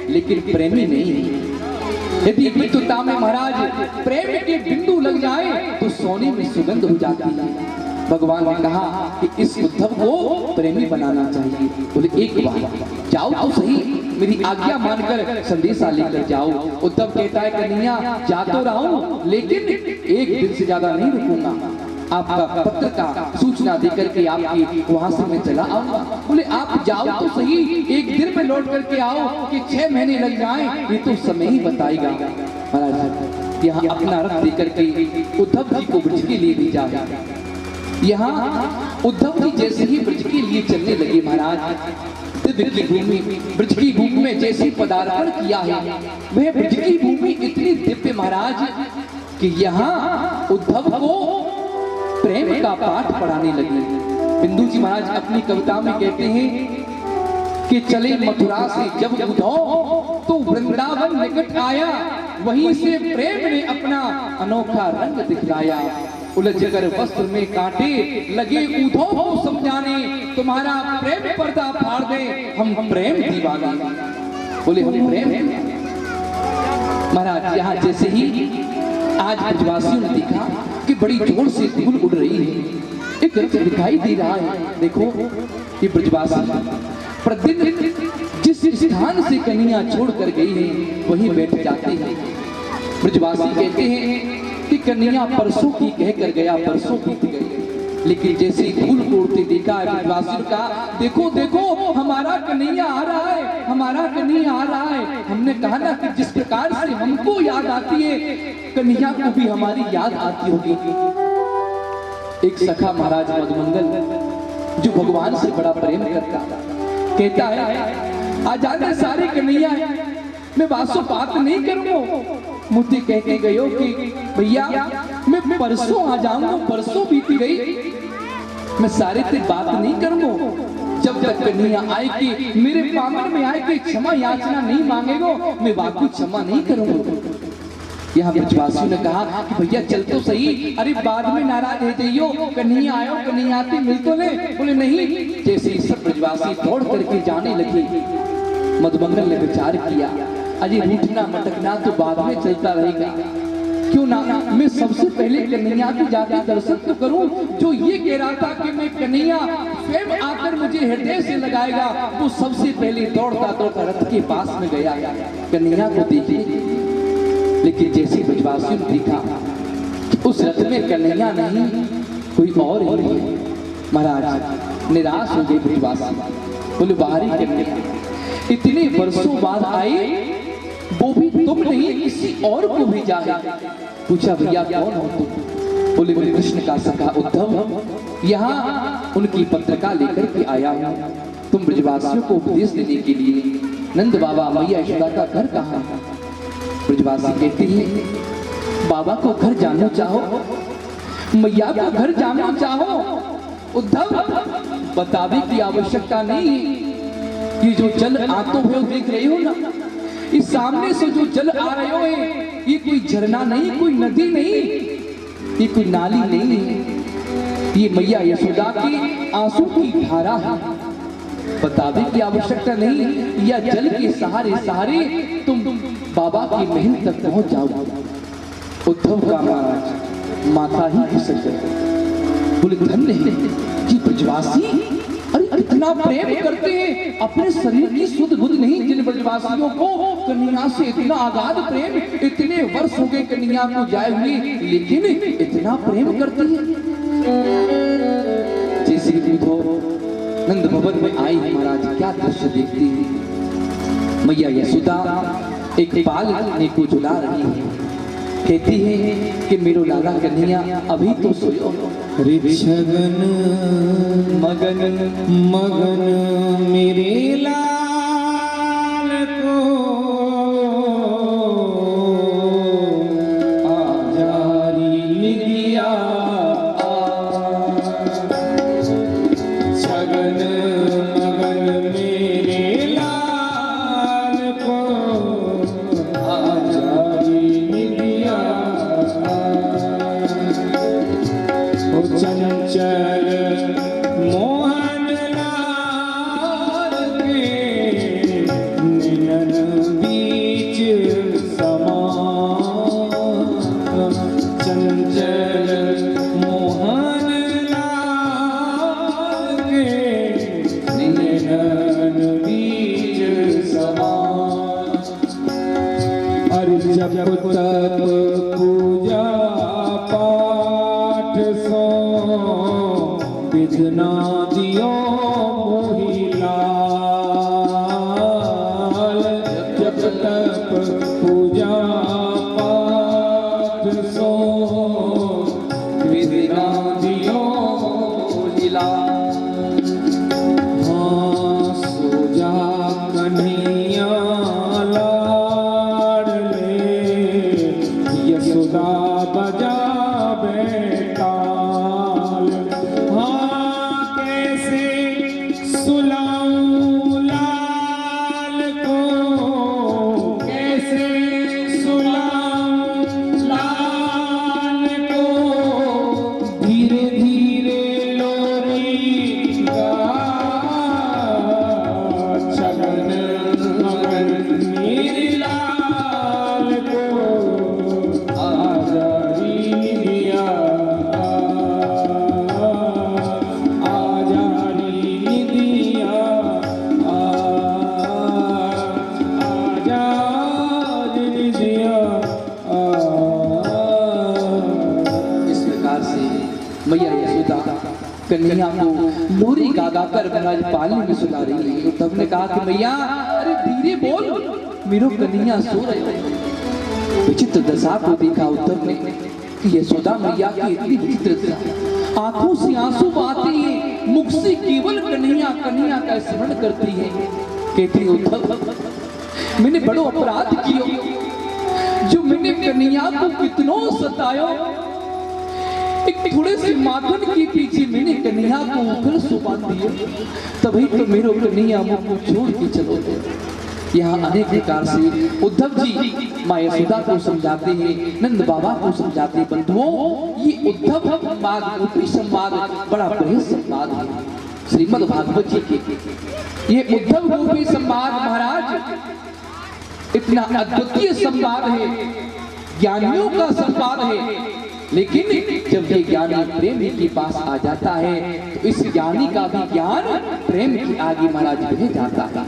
लेकिन प्रेमी नहीं। यदि विद्वता में महाराज प्रेम के बिंदु लग जाए तो सोने में सुगंध हो जाती है। भगवान ने कहा कि इस उद्धव को प्रेमी बनाना चाहिए। बोले एक बार जाओ तो सही, मेरी आज्ञा मानकर संदेशा लेकर जाओ। उद्धव कहता है कन्हैया जा तो रहा हूं लेकिन एक दिन से ज्यादा नहीं रुकूंगा। आपका पत्र का सूचना देकर के आपकी वहां से मैं चला आऊंगा। बोले आप जाओ तो सही, एक दिन में लौट करके आओ कि 6 महीने लग जाएं, ये तो समय ही बताएगा। महाराज यहाँ अपना रथ देकर के उद्धव जी को ब्रज के लिए भेजा। यहाँ उद्धव जी जैसे ही ब्रज के लिए चलने लगे महाराज, दिव्य की भूमि, ब्रज की भूमि में जैसे पदार्पण किया है, वह ब्रज की भूमि इतनी दिव्य महाराज कि यहाँ उद्धव को प्रेम का पाठ पढ़ाने लगे। बिंदु जी महाराज अपनी कविता में कहते हैं कि चले मथुरा से जब उद्धव तो वृंदावन निकट आया, वहीं से प्रेम ने अपना अनोखा रंग दिखलाया। उलझ कर वस्त्र में कांटे लगे उद्धव को समझाने, तुम्हारा प्रेम पर्दा फाड़ दे हम प्रेम दीवाने। बोले हम प्रेम। महाराज यहाँ जैसे ही आज ब्रजवासियों ने देखा कि बड़ी जोर से धूल उड़ रही है, एक रथ दिखाई दे रहा है। देखो ये ब्रजवासी प्रतिदिन जिस स्थान से कन्या छोड़ कर गई है वहीं बैठ जाते हैं। ब्रजवासी कहते हैं कि कन्या परसों की कह कर गया, परसों बीत गई, लेकिन जैसे धूल उड़ते देखा ब्रजवासी का, देखो देखो हमारा कन्हैया आ रहा है, हमारा कन्हैया आ रहा है। हमने कहा ना कि जिस प्रकार से हमको याद आती है कन्हैया को भी हमारी याद आती होगी। एक सखा महाराज मधुमंगल जो भगवान से बड़ा प्रेम करता कहता है आजाद सारे कन्हैया मैं बासो बात नहीं करूंगा। मुझे कह के गयो कि भैया मैं परसों आ जाऊंगा, परसों बीती गई, मैं सारे से बात नहीं करूंगा। जब तक कन्हैया आए कि मेरे पामन में आए कि क्षमा याचना नहीं मांगेगो, मैं वाकई क्षमा नहीं करूंगा। यहाँ ब्रजवासियों ने कहा कि भैया चल तो सही, अरे बाद में नाराज है जाइयो, कन्हैया आयो कन्हैया आती मिल तो ले। बोले नहीं। जैसे सब ब्रजवासी दौड़ करके जाने लगे, मधुमंगल ने विचार किया अजय रूठना मटकना तो बाद में चलता रहेगा, क्यों ना मैं सबसे पहले कन्हैया की जाके दर्शन तो करूं। जो ये कह रहा था कि मैं कन्हैया स्वयं आकर मुझे हृदय से लगाएगा, वो सबसे पहले दौड़ता दौड़ता रथ के पास में गया कन्हैया को देखने। लेकिन जैसे ब्रजवासियों ने देखा उस रथ में कन्हैया नहीं कोई और ही है। महाराज निराश हो गए ब्रजवासी, बोले बाहरी कन्हैया इतने वर्षों बाद आए, वो भी तुम नहीं किसी और को भेजा है। पूछा भैया कौन हो तुम? बोले मेरे कृष्ण का सखा उद्धव यहाँ उनकी पत्रिका लेकर के आया हूँ, तुम ब्रजवासियों को उपदेश देने के लिए। नंद बाबा मैया यशोदा का घर कहाँ? ब्रजवासी कहते हैं बाबा को घर जाना चाहो, मैया को घर जाना चाहो, उद्धव बतावे की आवश्यकता नहीं है। ये जो जल आते हुए देख रहे हो ना, इस सामने से जो जल आ रहे हो ये कोई झरना नहीं, कोई नदी नहीं, ये कोई नाली नहीं है, ये मैया यशोदा की आंसू की धारा है। बतावे की आवश्यकता नहीं, या जल के सहारे सहारे तुम बाबा की महल तक पहुंच जाओ। उद्धव का महाराज माथा ही खिसक गया। बोले धन्य है कि ब्रजवासी अरे इतना प्रेम करते हैं, अपने शरीर की सुध बुध नहीं। जिन ब्रजवासियों को कन्हैया से इतना आगाध प्रेम, इतने वर्ष हो गए कन्हैया को जाए हुए, लेकिन इतना प्रेम करती है। जैसे उद्धव नंद भवन में आई महाराज, क्या दृश्य देखती है। मैया यशोदा एक बालक को झुला रही है, कहती है कि मेरो लाला कन्हैया अभी तो सोयो। ऋषगन मगन मगन मेरे लाल को आजारी निदिया, शगन मगन मेरे लाल को आजारी निदिया। चंचल मोहन लाल के नयन बीच समा, चंचल मोहन लाल के नयन बीच समा। अरे जब तक पूजा पाठ सो विघ्ना दियो मोहि लाल, जप तप पूजा पाठ सो विघ्ना दियो मोहि लाल। हाँ सो जा कन्हैया लाडले, यशोदा बजावे ताल। हाँ कैसे सुलाऊं लाल को, कैसे सुलाऊं लाल को, धीरे धीरे लोरी गा, छगन मगन मेरे लाल को, आजा री दिया, आजा री दिया, आजा री दिया। इस प्रकार से मैया यशोदा कन्हैया को लोरी गा कर महाराज पालने में सुला रही है। उद्धव ने कहा कि मैया अरे धीरे बोल, मेरो कन्हैया सो रहे हैं। विचित्र दशा को देखा उद्धव ने कि यशोदा मैया की इतनी विचित्र दशा, आंखों से आंसू बहाती है, मुख से केवल कन्हैया कन्हैया का स्मरण करती है। कहती है उद्धव मैंने बड़ो अपराध कियो, जो मैंने कन्हैया को कितनो सतायो, एक थोड़े से माखन के पीछे मैंने कन्हैया को ऊपर सुपा दिया, तभी तो मेरो कन्हैया मुझ को छोड़ के चलो गए। यहाँ अनेक प्रकार से उद्धव जी माँ यशोदा को समझाते हैं, नंद बाबा को समझाते हैं। बंधुओं ये उद्धव संवाद रूपी संवाद बड़ा बृहद संवाद है श्रीमद् भागवत जी के। ये उद्धव रूपी संवाद महाराज इतना अद्वितीय संवाद है, ज्ञानियों का संवाद है। लेकिन जब ये ज्ञानी प्रेम के पास आ जाता है तो इस ज्ञानी का भी ज्ञान प्रेम के आगे महाराज बढ़ जाता है।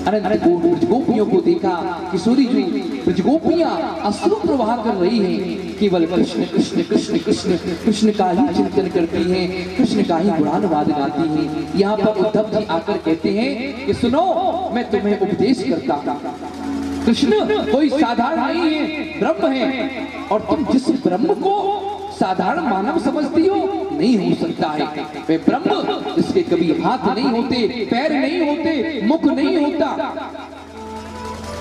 अनंत ब्रजगोपियों को देखा, किशोरी जी ब्रजगोपियां अश्रु प्रवाह कर रही हैं, केवल कृष्ण कृष्ण कृष्ण कृष्ण कृष्ण का ही चिंतन करती हैं, कृष्ण का ही गुणानुवाद गाती हैं। यहाँ पर उद्धव जी आकर कहते हैं कि सुनो मैं तुम्हें उपदेश करता हूँ। कृष्ण कोई साधारण नहीं है, ब्रह्म है, और तुम जिस ब्रह्म को साधारण मानव समझती हो नहीं हो सकता है। वे ब्रह्म जिसके कभी हाथ नहीं होते, पैर नहीं होते, मुख नहीं होता,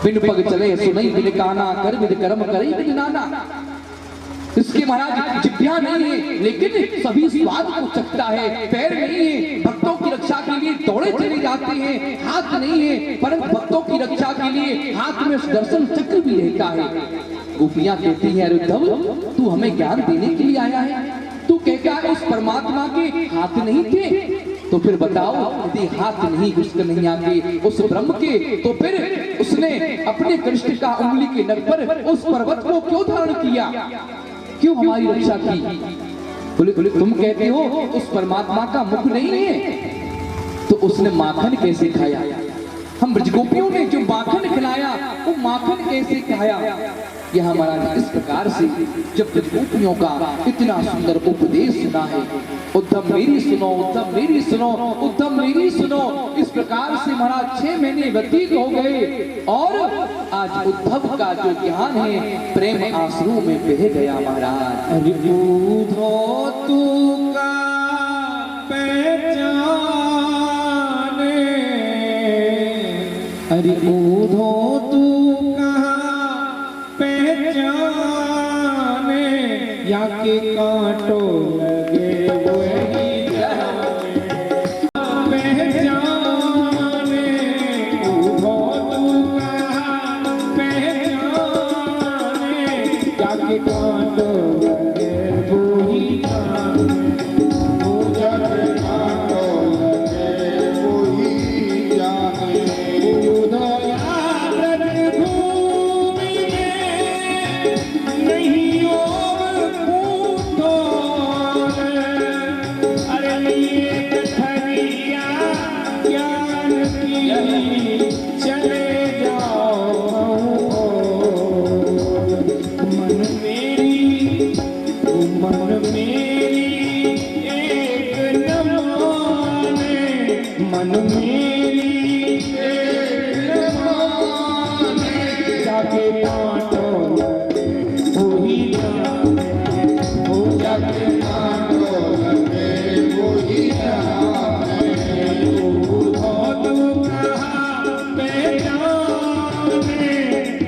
बिन पग चले सुनई बिन काना, कर बिन कर्म करे बिन नाना। इसके महाराज जिभ्या नहीं है लेकिन सभी स्वाद को चखता है, पैर नहीं है, भक्तों की रक्षा के लिए दौड़े चले जाते हैं, हाथ नहीं है परंतु भक्तों की रक्षा के लिए हाथ में सुदर्शन चक्र भी रहता है। गोपियां कहती हैं अरे उद्धव तू हमें ज्ञान देने के लिए आया है, तू कहता है उस परमात्मा के हाथ नहीं थे, तो फिर बताओ यदि हाथ नहीं उस कन्हैया के, उस ब्रह्म के, तो फिर उसने अपने कृष्ण का उंगली के नख पर उस पर्वत को क्यों धारण किया, क्यों हमारी रक्षा की? बोले तुम कहते हो उस परमात्मा का मुख नहीं है, तो उसने माखन कैसे खाया? हम ब्रजगोपियों ने जो माखन खिलाया वो माखन कैसे खाया? यह हमारा इस प्रकार से जब ब्रजगोपियों का इतना सुंदर उपदेश सुना है, उद्धव मेरी सुनो, उद्धव मेरी सुनो, उद्धव मेरी सुनो, इस प्रकार से महाराज 6 महीने व्यतीत हो गए और आज उद्धव का जो ज्ञान है प्रेम आंसू में बह गया महाराज। अरे बूढ़ो तू का पहचाने, अरे बूढ़ो तू कहाँ पहचाने, या के कांटों लगे वही जाने, पहचाने बूढ़ो तू कहाँ पहचाने, या के कांटों लगे वही जाने, जब कांटों लगे वही जाने। उदया ब्रजभूमि में नहीं और पूछो, अरे ये कथरिया ज्ञान की चले जाओ, मन मेरी जाके कांटों लगे वही जाने, हो जाके कांटों लगे वही जाने,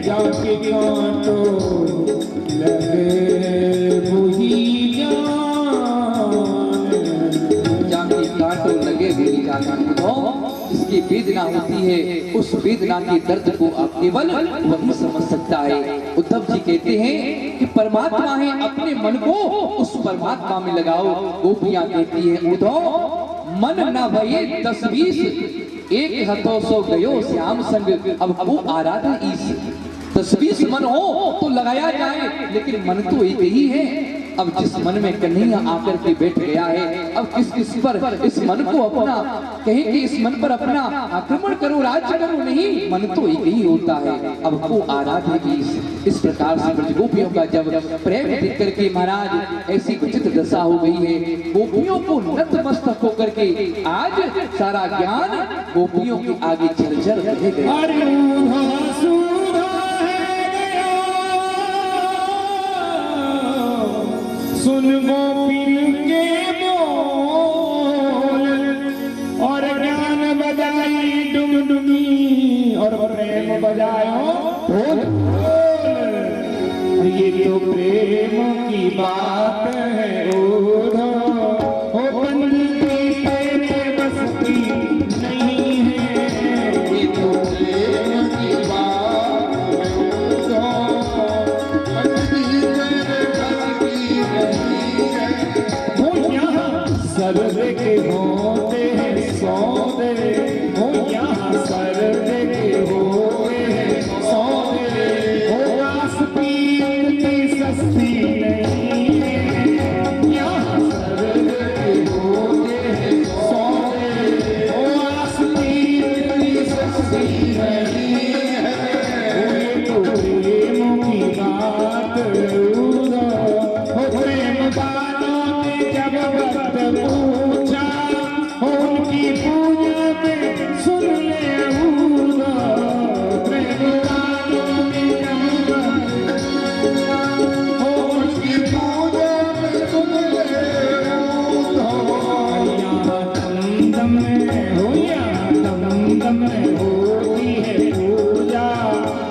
जाके कांटों लगे वही जाने, जाके कांटों लगे वही जाने। जिसकी वेदना होती है उस वेदना के दर्द को आप केवल वही समझ सकता है। उद्धव जी कहते हैं कि परमात्मा है, अपने मन को उस परमात्मा में लगाओ। गोपियां कहती है उद्धव मन न भये 10-20, एक हथो सो गयो श्याम संग, अब को आराधन ईस। 10-20 मन हो तो लगाया जाए, लेकिन मन तो एक ही है। अब जिस मन में कन्हैया आकर के बैठ गया है, अब किस पर इस मन को अपना कहें कि इस मन पर अपना आक्रमण करो, राज्य करो, नहीं, मन तो एक ही होता है। अब को आराध्य इस प्रकार से ब्रज गोपियों का जब प्रेम देख करके महाराज ऐसी विचित्र दशा हो गई है, गोपियों को नतमस्तक होकर के आज सारा ज्ञान गोपियों के आगे झरझर रह गया। सुन गोपिन के बोल और ज्ञान बजाई डुमडुमी और प्रेम बजायो ढोल। ये तो प्रेम की बात है उद्धव, ओ बंदी तेरे बस की नहीं है। ये तो प्रेम की बात है उद्धव, बंदी तेरे बस की नहीं है। वो यहाँ सर्वे के होते हैं सौदे, वो यहाँ सर्वे के होते हैं सौदे, वो आस पीर की सस्ती नहीं है। यहाँ सर्वे के होते हैं सौदे, वो आस पीर की सस्ती नहीं है। ये तो प्रेम की बात हो, प्रेम वालों ने जब वक्त पूछा, उनकी पूजा में सुन ले उद्धव। प्रेम वालों ने जब वक्त उनकी पूजा में सुन ले उद्धव। यहाँ दमदम में हो, यहाँ दमदम में होती है पूजा,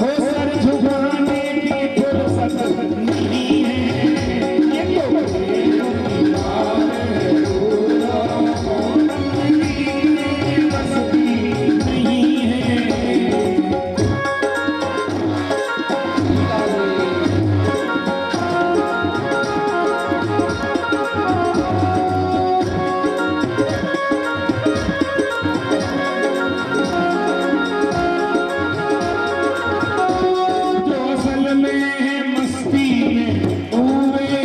हो सर झुकाने की फुर्सत नहीं है। ये तो प्रेम की बात है उद्धव, बस की नहीं है। जो असल में है मस्ती में डूबे,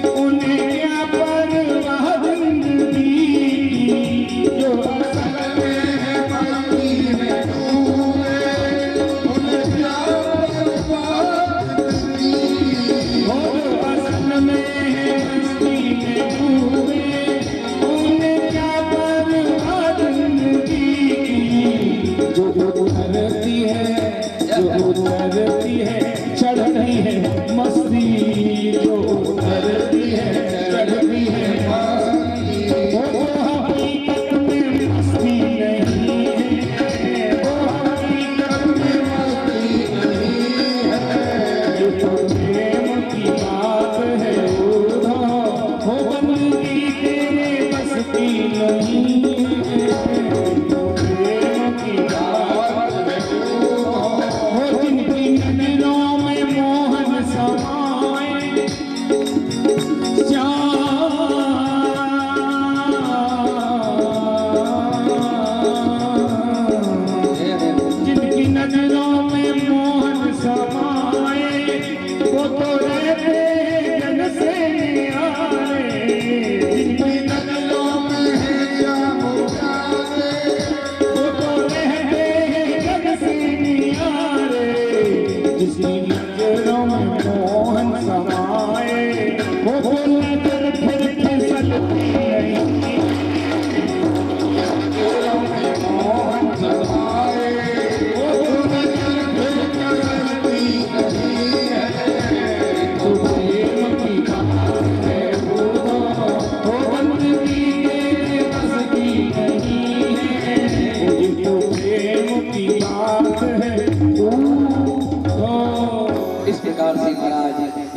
उन्हें क्या परवाह जिंदगी की। जो असल में है मस्ती में डूबे, उन्हें क्या परवाह जिंदगी की। जो असल में है मस्ती में डूबे, उन्हें क्या परवाह जिंदगी की। जो उतरती है, जो उतरती है चढ़ती है मस्ती, जो उतरती है चढ़ती है मस्ती, वो हकीकत में मस्ती नहीं है। वो हकीकत में मस्ती नहीं है। ये तो प्रेम की बात है उद्धव, वो बंदी तेरे बस की नहीं है। प्रेम की बात है उद्धव, वो जिनकी नजरों में मोहन समाए जिनकी नजरों में मोहन समाए, वो तो रहते हैं जग से न्यारे। जिनकी नजरों में है श्याम प्यारे, वो तो रहते हैं जग से न्यारे। जिसकी नजरों में मोहन समाए, वो नजर फिर फिसलती नहीं। नजरों में मोहन समाए, वो नजर फिर फिसलती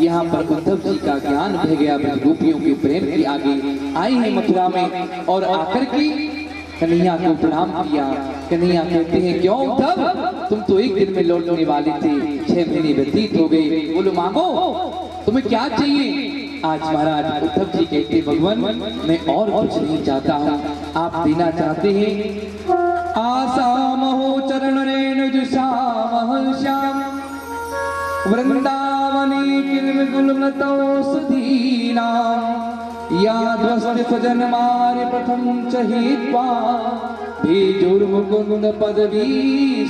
यहाँ पर उद्धव जी का ज्ञान बह गया गोपियों के प्रेम के आगे। आई है मथुरा में और आकर के कन्हैया को प्रणाम किया। कन्हैया कहते हैं क्यों उद्धव, तुम तो एक दिन में लौटने वाले थे, 6 महीने व्यतीत हो गए, बोलो मांगो तुम्हें क्या चाहिए। आज महाराज उद्धव जी कहते भगवान मैं और कुछ नहीं चाहता हूँ, आप देना चाहते हैं। आसाम हो चरण रेणु श्याम श्याम वृंदावनी किलमिकुलमलतौषधीना याद्वस्ति स्वजन मारे प्रथम चहित्वा भेजुर्मुकुंद पदवी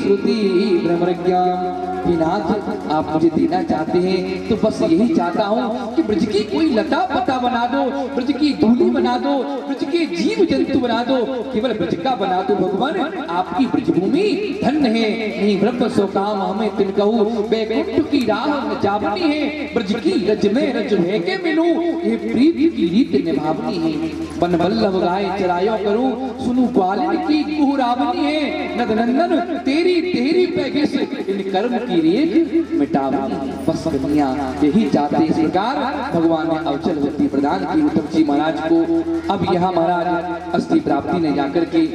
श्रुति भ्रमरज्ञान। नाथ आप मुझे देना चाहते हैं तो बस यही चाहता हूँ कि ब्रज की कोई लता पता बना दो, ब्रज की धूली बना दो, ब्रज के जीव जंतु बना दो, केवल ब्रज का बना दो भगवान। आपकी ब्रजभूमि धन्य है, नहीं ब्रह्म सो काम हमें तिन कहूँ, बैकुंठ की राह न जावनी है, ब्रज की रज में रज है के मिलूं, ये प्रीति की रीत निभावनी है। बन बल्लभ गाय चरायो करूं, सुनू ग्वालिन की कुहरावनी है, नद नंदन तेरी तेरी पैगिस इन कर्म की रेख मिटावनी। बस कन्हैया यही चाहते इस प्रकार भगवान ने अवचल वृत्ति प्रदान की उद्धव जी महाराज को। अब यहाँ महाराज अस्थि प्राप्ति ने जाकर के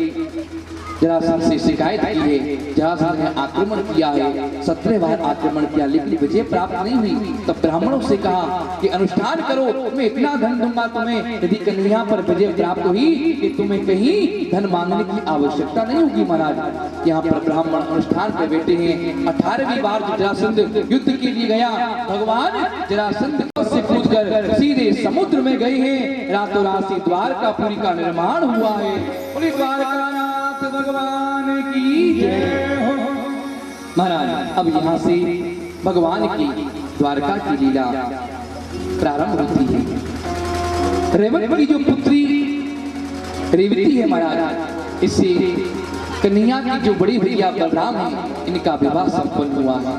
जरासंध से शिकायत की है। जरासंध ने आक्रमण किया है, 17 बार आक्रमण किया लेकिन विजय प्राप्त नहीं हुई। तब ब्राह्मणों से कहा कि अनुष्ठान करो, मैं इतना धन दूंगा तुम्हें यदि कन्हैया पर विजय प्राप्त हुई कि तुम्हें कहीं धन मांगने की आवश्यकता नहीं होगी। महाराज यहाँ पर ब्राह्मण अनुष्ठान कर बैठे हैं। 18वीं बार जरासंध युद्ध के लिए गया, भगवान जरासंध से कूदकर सीधे समुद्र में गए हैं। रातों रात से द्वारकापुरी का निर्माण हुआ है। बोले द्वारकानाथ भगवान की जय हो। महाराज अब यहाँ से भगवान की द्वारका की लीला प्रारंभ होती है। रेवती की जो पुत्री रेवती है महाराज, इससे कन्हैया की जो बड़ी भैया बलराम है इनका विवाह संपन्न हुआ है।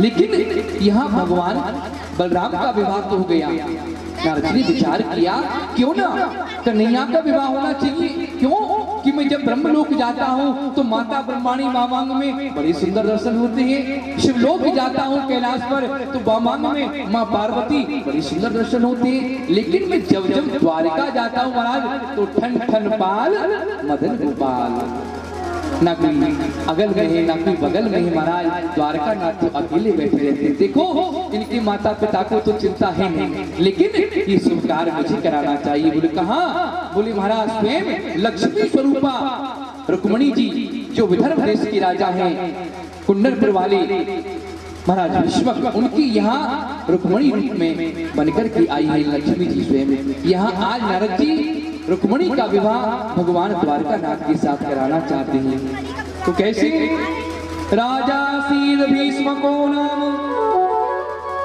लेकिन यहाँ भगवान बलराम का विवाह तो हो गया। नारद जी ने विचार किया क्यों ना कन्हैया का विवाह होना चाहिए। क्यों कि मैं जब ब्रह्मलोक जाता हूँ तो माता ब्रह्माणी वामांग में बड़ी सुंदर दर्शन होते हैं, शिवलोक जाता हूँ कैलाश पर तो वामांग में माँ पार्वती बड़ी सुंदर दर्शन होते हैं। लेकिन मैं जब जब द्वारिका जाता हूँ महाराज तो ठन ठन पाल मदन गोपाल, ना कोई अगल में है ना कोई बगल में है। महाराज द्वारका नाथ तो अकेले बैठे रहते हैं। देखो इनके माता पिता को तो चिंता है नहीं, लेकिन ये शुभ कार्य मुझे कराना चाहिए। बोले कहाँ? बोले महाराज स्वयं लक्ष्मी स्वरूपा रुक्मणी जी जो विदर्भ देश की राजा हैं, कुंडलपुर वाले महाराज विश्वक, उनकी यहाँ रुक्मणी रूप में बनकर के आई है लक्ष्मी जी स्वयं। यहाँ आज नारद जी रुक्मणी का विवाह भगवान द्वारका नाथ के साथ कराना चाहते हैं। तो कैसे? राजा सीद भीष्म को नाम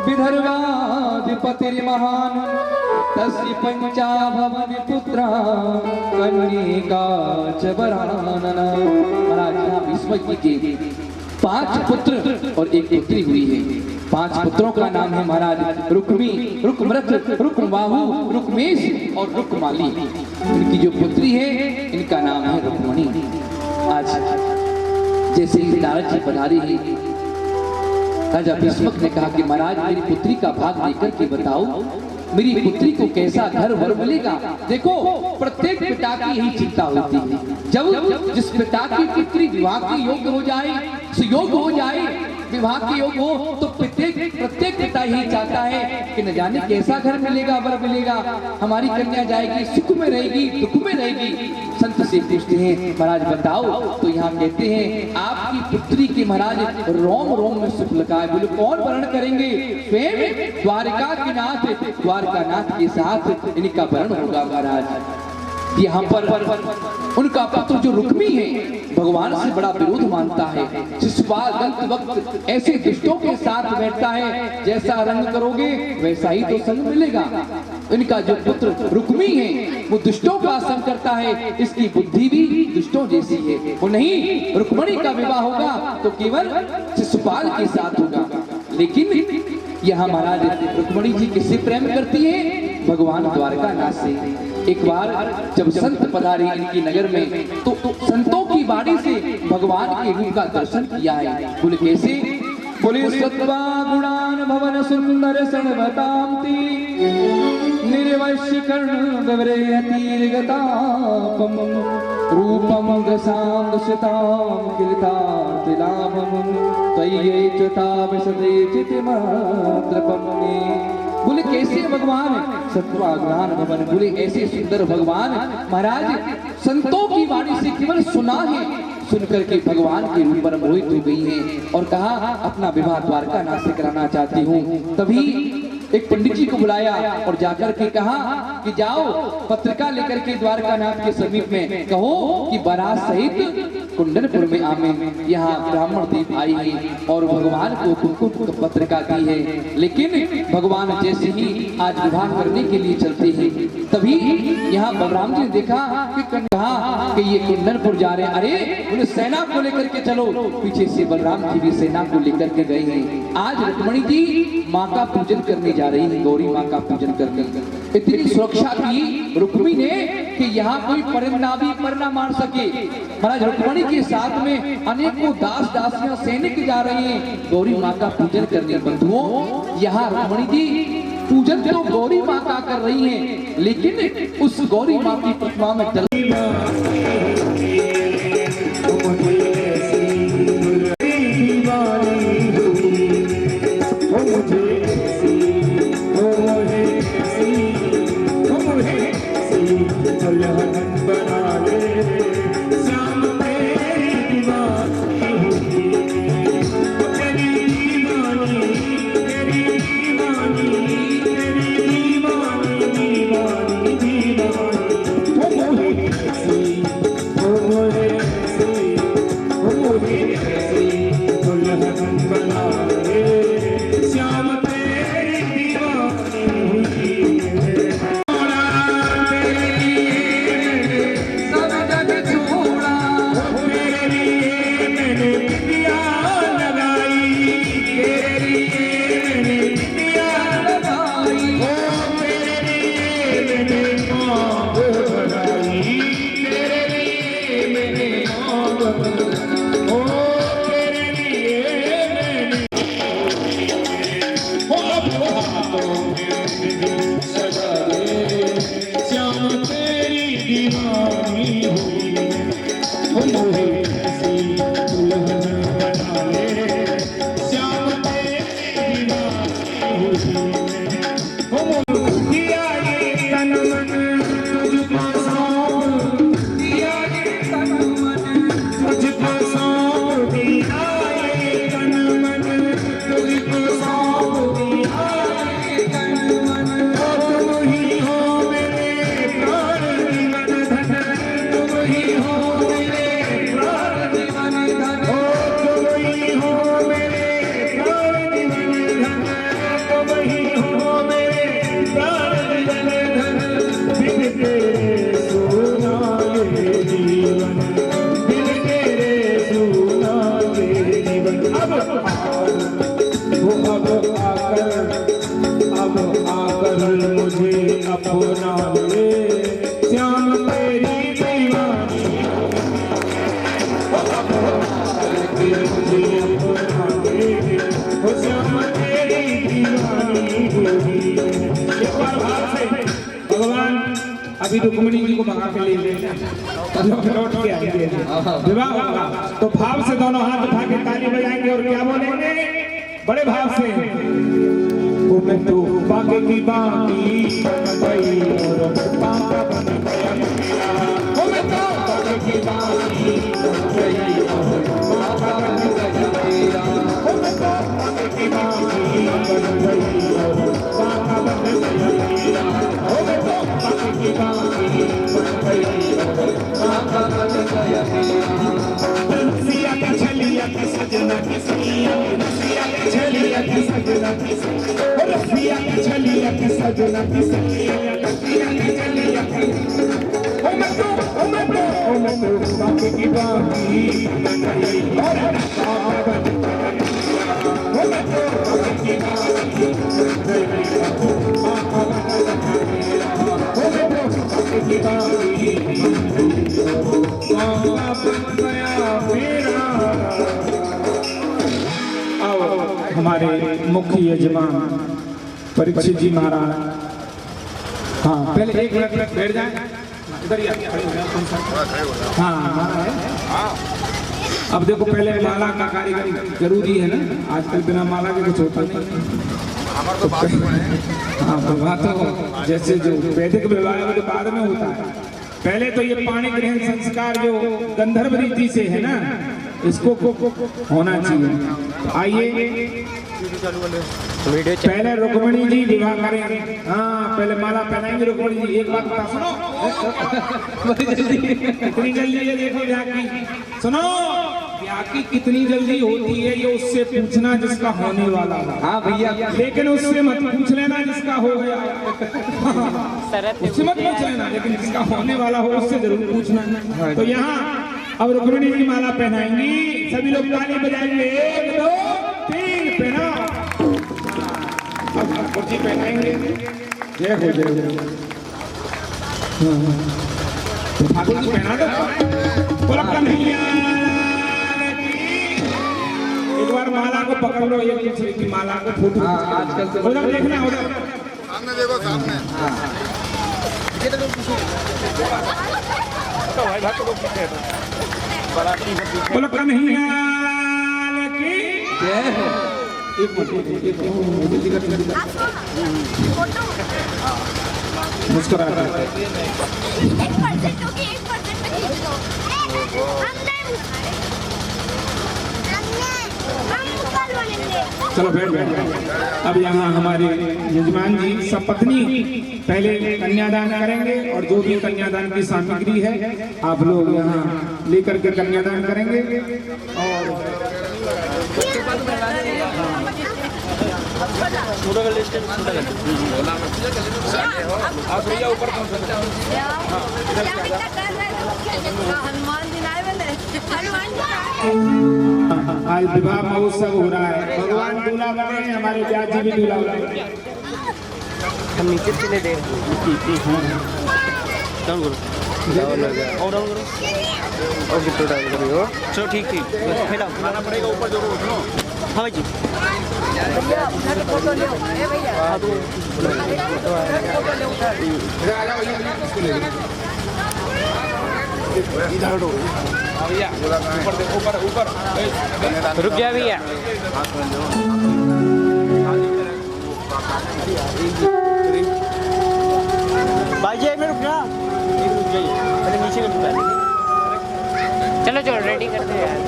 विदर्भाधिपति महान तस्य पंचा भवन पुत्रा कन्यका च वरानना। महाराज यहाँ भीष्म जी के 5 पुत्र और एक पुत्री हुई है। 5 पुत्रों का नाम है महाराज रुक्मी, रुक्मरथ, रुक्मबाहु, रुक्मेश और रुक्माली। इनकी जो पुत्री है इनका नाम है रुक्मणी। आज जैसे ही नारद जी पधारे हैं, राजा भीष्मक ने कहा कि महाराज मेरी पुत्री का भाग लेकर के बताओ, मेरी पुत्री को कैसा घर वर मिलेगा। देखो प्रत्येक पिता की यही चिंता होती है, जब जिस पिता की पुत्री विवाह के योग्य हो जाए, सुयोग्य हो जाए, विवाह के योग हो तो प्रत्येक पिता ही चाहता है कि न जाने कैसा घर मिलेगा, वर मिलेगा, हमारी कन्या जाएगी सुख में रहेगी दुख में रहेगी। संत से पूछते हैं महाराज बताओ, तो यहाँ कहते हैं आपकी पुत्री के महाराज रोम रोम में सुख लगा है। बोले कौन वर्ण करेंगे? स्वयं द्वारका के नाथ द्वारका नाथ के साथ इनका वर्ण होगा महाराज। यहाँ पर उनका पुत्र जो रुक्मी है भगवान से बड़ा विरोध मानता है। शिशुपाल गलत वक्त ऐसे दुष्टों के साथ बैठता है, जैसा रंग करोगे वैसा ही तो संग मिलेगा। इनका जो पुत्र रुक्मी है वो दुष्टों का संग करता है, इसकी बुद्धि भी दुष्टों जैसी है। वो नहीं, रुक्मणी का विवाह होगा तो केवल शिशुपाल के साथ होगा। लेकिन यहाँ महाराज रुक्मणी जी किससे प्रेम करती है? भगवान द्वारका नाथ से। एक बार जब संत पधारे इनकी नगर में तो संतों की बाड़ी से भगवान के रूप का दर्शन किया है। बोले कैसे? बोले सत्वा गुणान भवन सुंदर सणवतांति निर्वश्य कर्ण गवरेयतीर्गतापम रूपम दशां दशतां किलितातिलाभम त्वय्यैचताविशदे चितिमात्रपम्ने। बोले कैसे भगवान सत्वाग्रान भवन, बोले ऐसे सुंदर भगवान महाराज संतों की वाणी से केवल सुना है, सुनकर के भगवान के रूप पर मोहित हो गई हैं और कहा अपना विवाह द्वारका नाथ से कराना चाहती हूँ। तभी एक पंडित जी को बुलाया और जाकर के कहा कि जाओ पत्रिका लेकर के द्वारका नाथ के समीप में कहो कि बारात सहित कुंडनपुर में आवे। यहाँ ब्राह्मण देव आई है और भगवान को कुमकुम पत्रिका दी है, लेकिन भगवान जैसे ही आज विवाह करने के लिए चलते हैं तभी यहाँ बलराम जी ने देखा कि कहा कि ये कुंडनपुर जा रहे हैं। अरे बोले सेना को लेकर के चलो। पीछे से बलराम जी भी सेना को लेकर के गए हैं। आज रुक्मिणी जी माँ का पूजन करने जा रही है, गौरी माँ का पूजन करने। इतनी सुरक्षा की रुक्मिणी ने कि यहाँ कोई परिंदा भी पर न मार सके। महाराज रुक्मिणी के साथ में अनेकों दास दासियां सैनिक जा रहे हैं गौरी माँ का पूजन करने। बंधुओं यहाँ रुक्मिणी जी पूजन तो गौरी माँ का कर रही हैं, लेकिन उस गौरी माँ की प्रतिमा में डल अभी रुक्मिणी जी को भगा के ले लेना, लौट के आएंगे विवाह होगा तो भाव से दोनों हाथ उठा के ताली बजाएंगे और क्या बोलेंगे बड़े भाव से, वो मैं तो बाकी की बाकी गई और बाका बन गया मेरा, वो मैं तो बाकी की बाकी गई और बाका बन गया मेरा, वो मैं तो बाकी की बाकी बन गई और बाका बन गया मेरा, वो मैं तो बाकी की बाकी बन गई और बाका बन गया मेरा। रसिया का छलिया का सजना की सैया, रसिया का छलिया का सजना की सैया, रसिया का छलिया का सजना की सैया, रसिया का छलिया की ओ मैं तो बाकी की बाकी बन गई और बाका बन गया, ओ मैं तो बाकी की बाकी बन गई और बाका बन गया, ओ मैं तो बाकी की बाकी बन गई और बाका बन गया मेरा। आओ हमारे मुख्य यजमान परीक्षित जी महाराज। हाँ पहले एक मिनट बैठ जाए, इधर ही खड़े हो जाए। हाँ हमारा है। अब देखो पहले माला का कारीगरी जरूरी है ना, आजकल बिना माला के कुछ होता नहीं। तो हाँ विवाह तो जैसे जो वैदिक विवाह है वो तो बाद में होता है, पहले तो ये पाणी ग्रहण संस्कार जो गंधर्व रीति से है ना, इसको होना चाहिए। आइए पहले रुक्मणी जी विवाह करेंगे। हाँ पहले माला पहनाएंगे रुक्मणी जी। एक बात बता सुनो, कितनी जल्दी है देखो ब्याह की, सुनो ब्याह की कितनी जल्दी होती है ये उससे पूछना जिसका होने वाला है। हाँ भैया, लेकिन उससे मत पूछ लेना जिसका हो गया, उससे मत पूछ लेना, लेकिन जिसका होने वाला हो उससे जरूर पूछना। तो यहाँ अब रुक्मिणी जी माला पहनाएंगी, सभी लोग ताली बजाएंगे, 1 2 3 पहना। अब कुर्सी पहनाएंगे, जय हो जय हो। ठाकुर जी पहना दो, बोला कन्हैया। एक बार माला को पकड़ लो, एक दूसरे की माला को फोटो आजकल से उधर देखना, उधर सामने देखो, सामने। बोलो कन्हैया की जय हो। एक मिनट मुस्कुरा चलो बैठ बैठ। अब यहाँ हमारे यजमान जी सपत्नी पहले कन्यादान करेंगे, और जो भी कन्यादान की सामग्री है आप लोग यहाँ लेकर के कन्यादान करेंगे। और आज विवाह महोत्सव हो रहा है, भगवान दूल्हा बने, हमारे ब्याह जी भी दूल्हा बने। हम नीचे चले दे डाउन करो और डाउन करो और गिफ्ट डाउन करो। चलो ठीक ठीक बस फैलाओ, खाना पड़ेगा ऊपर जरूर उठो। हाँ भाई जी फोटो ले भैया, इधर दो भैया, ऊपर देखो, ऊपर ऊपर रुक जा भैया। भाई जी में रुक जा, रुक जाइए पहले नीचे में रुक। चलो चलो रेडी करते हैं यार।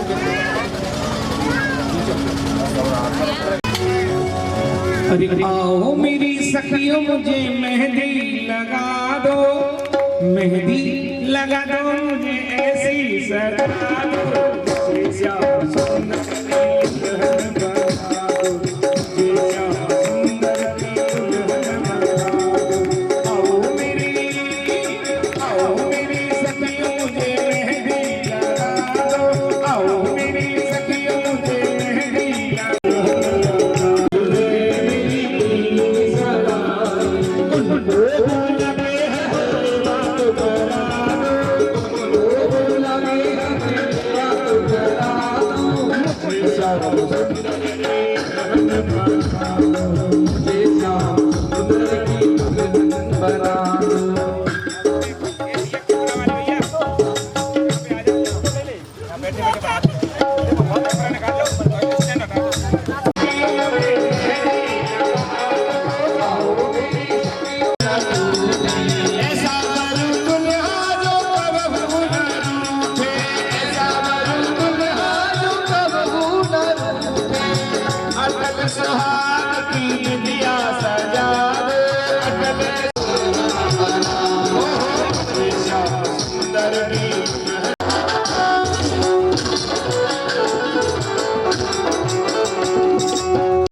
अरे आओ मेरी सखियों मुझे मेहंदी लगा दो, मेहंदी लगा दो मुझे ऐसी सजा दो, श्याम सुंदर की दुल्हन बना दो, श्याम सुंदर की दुल्हन बना दो। आओ मेरी सखियों मुझे मेहंदी लगा दो, आओ मेरी सखियों मुझे मेहंदी लगा दो। सुहाग की दिया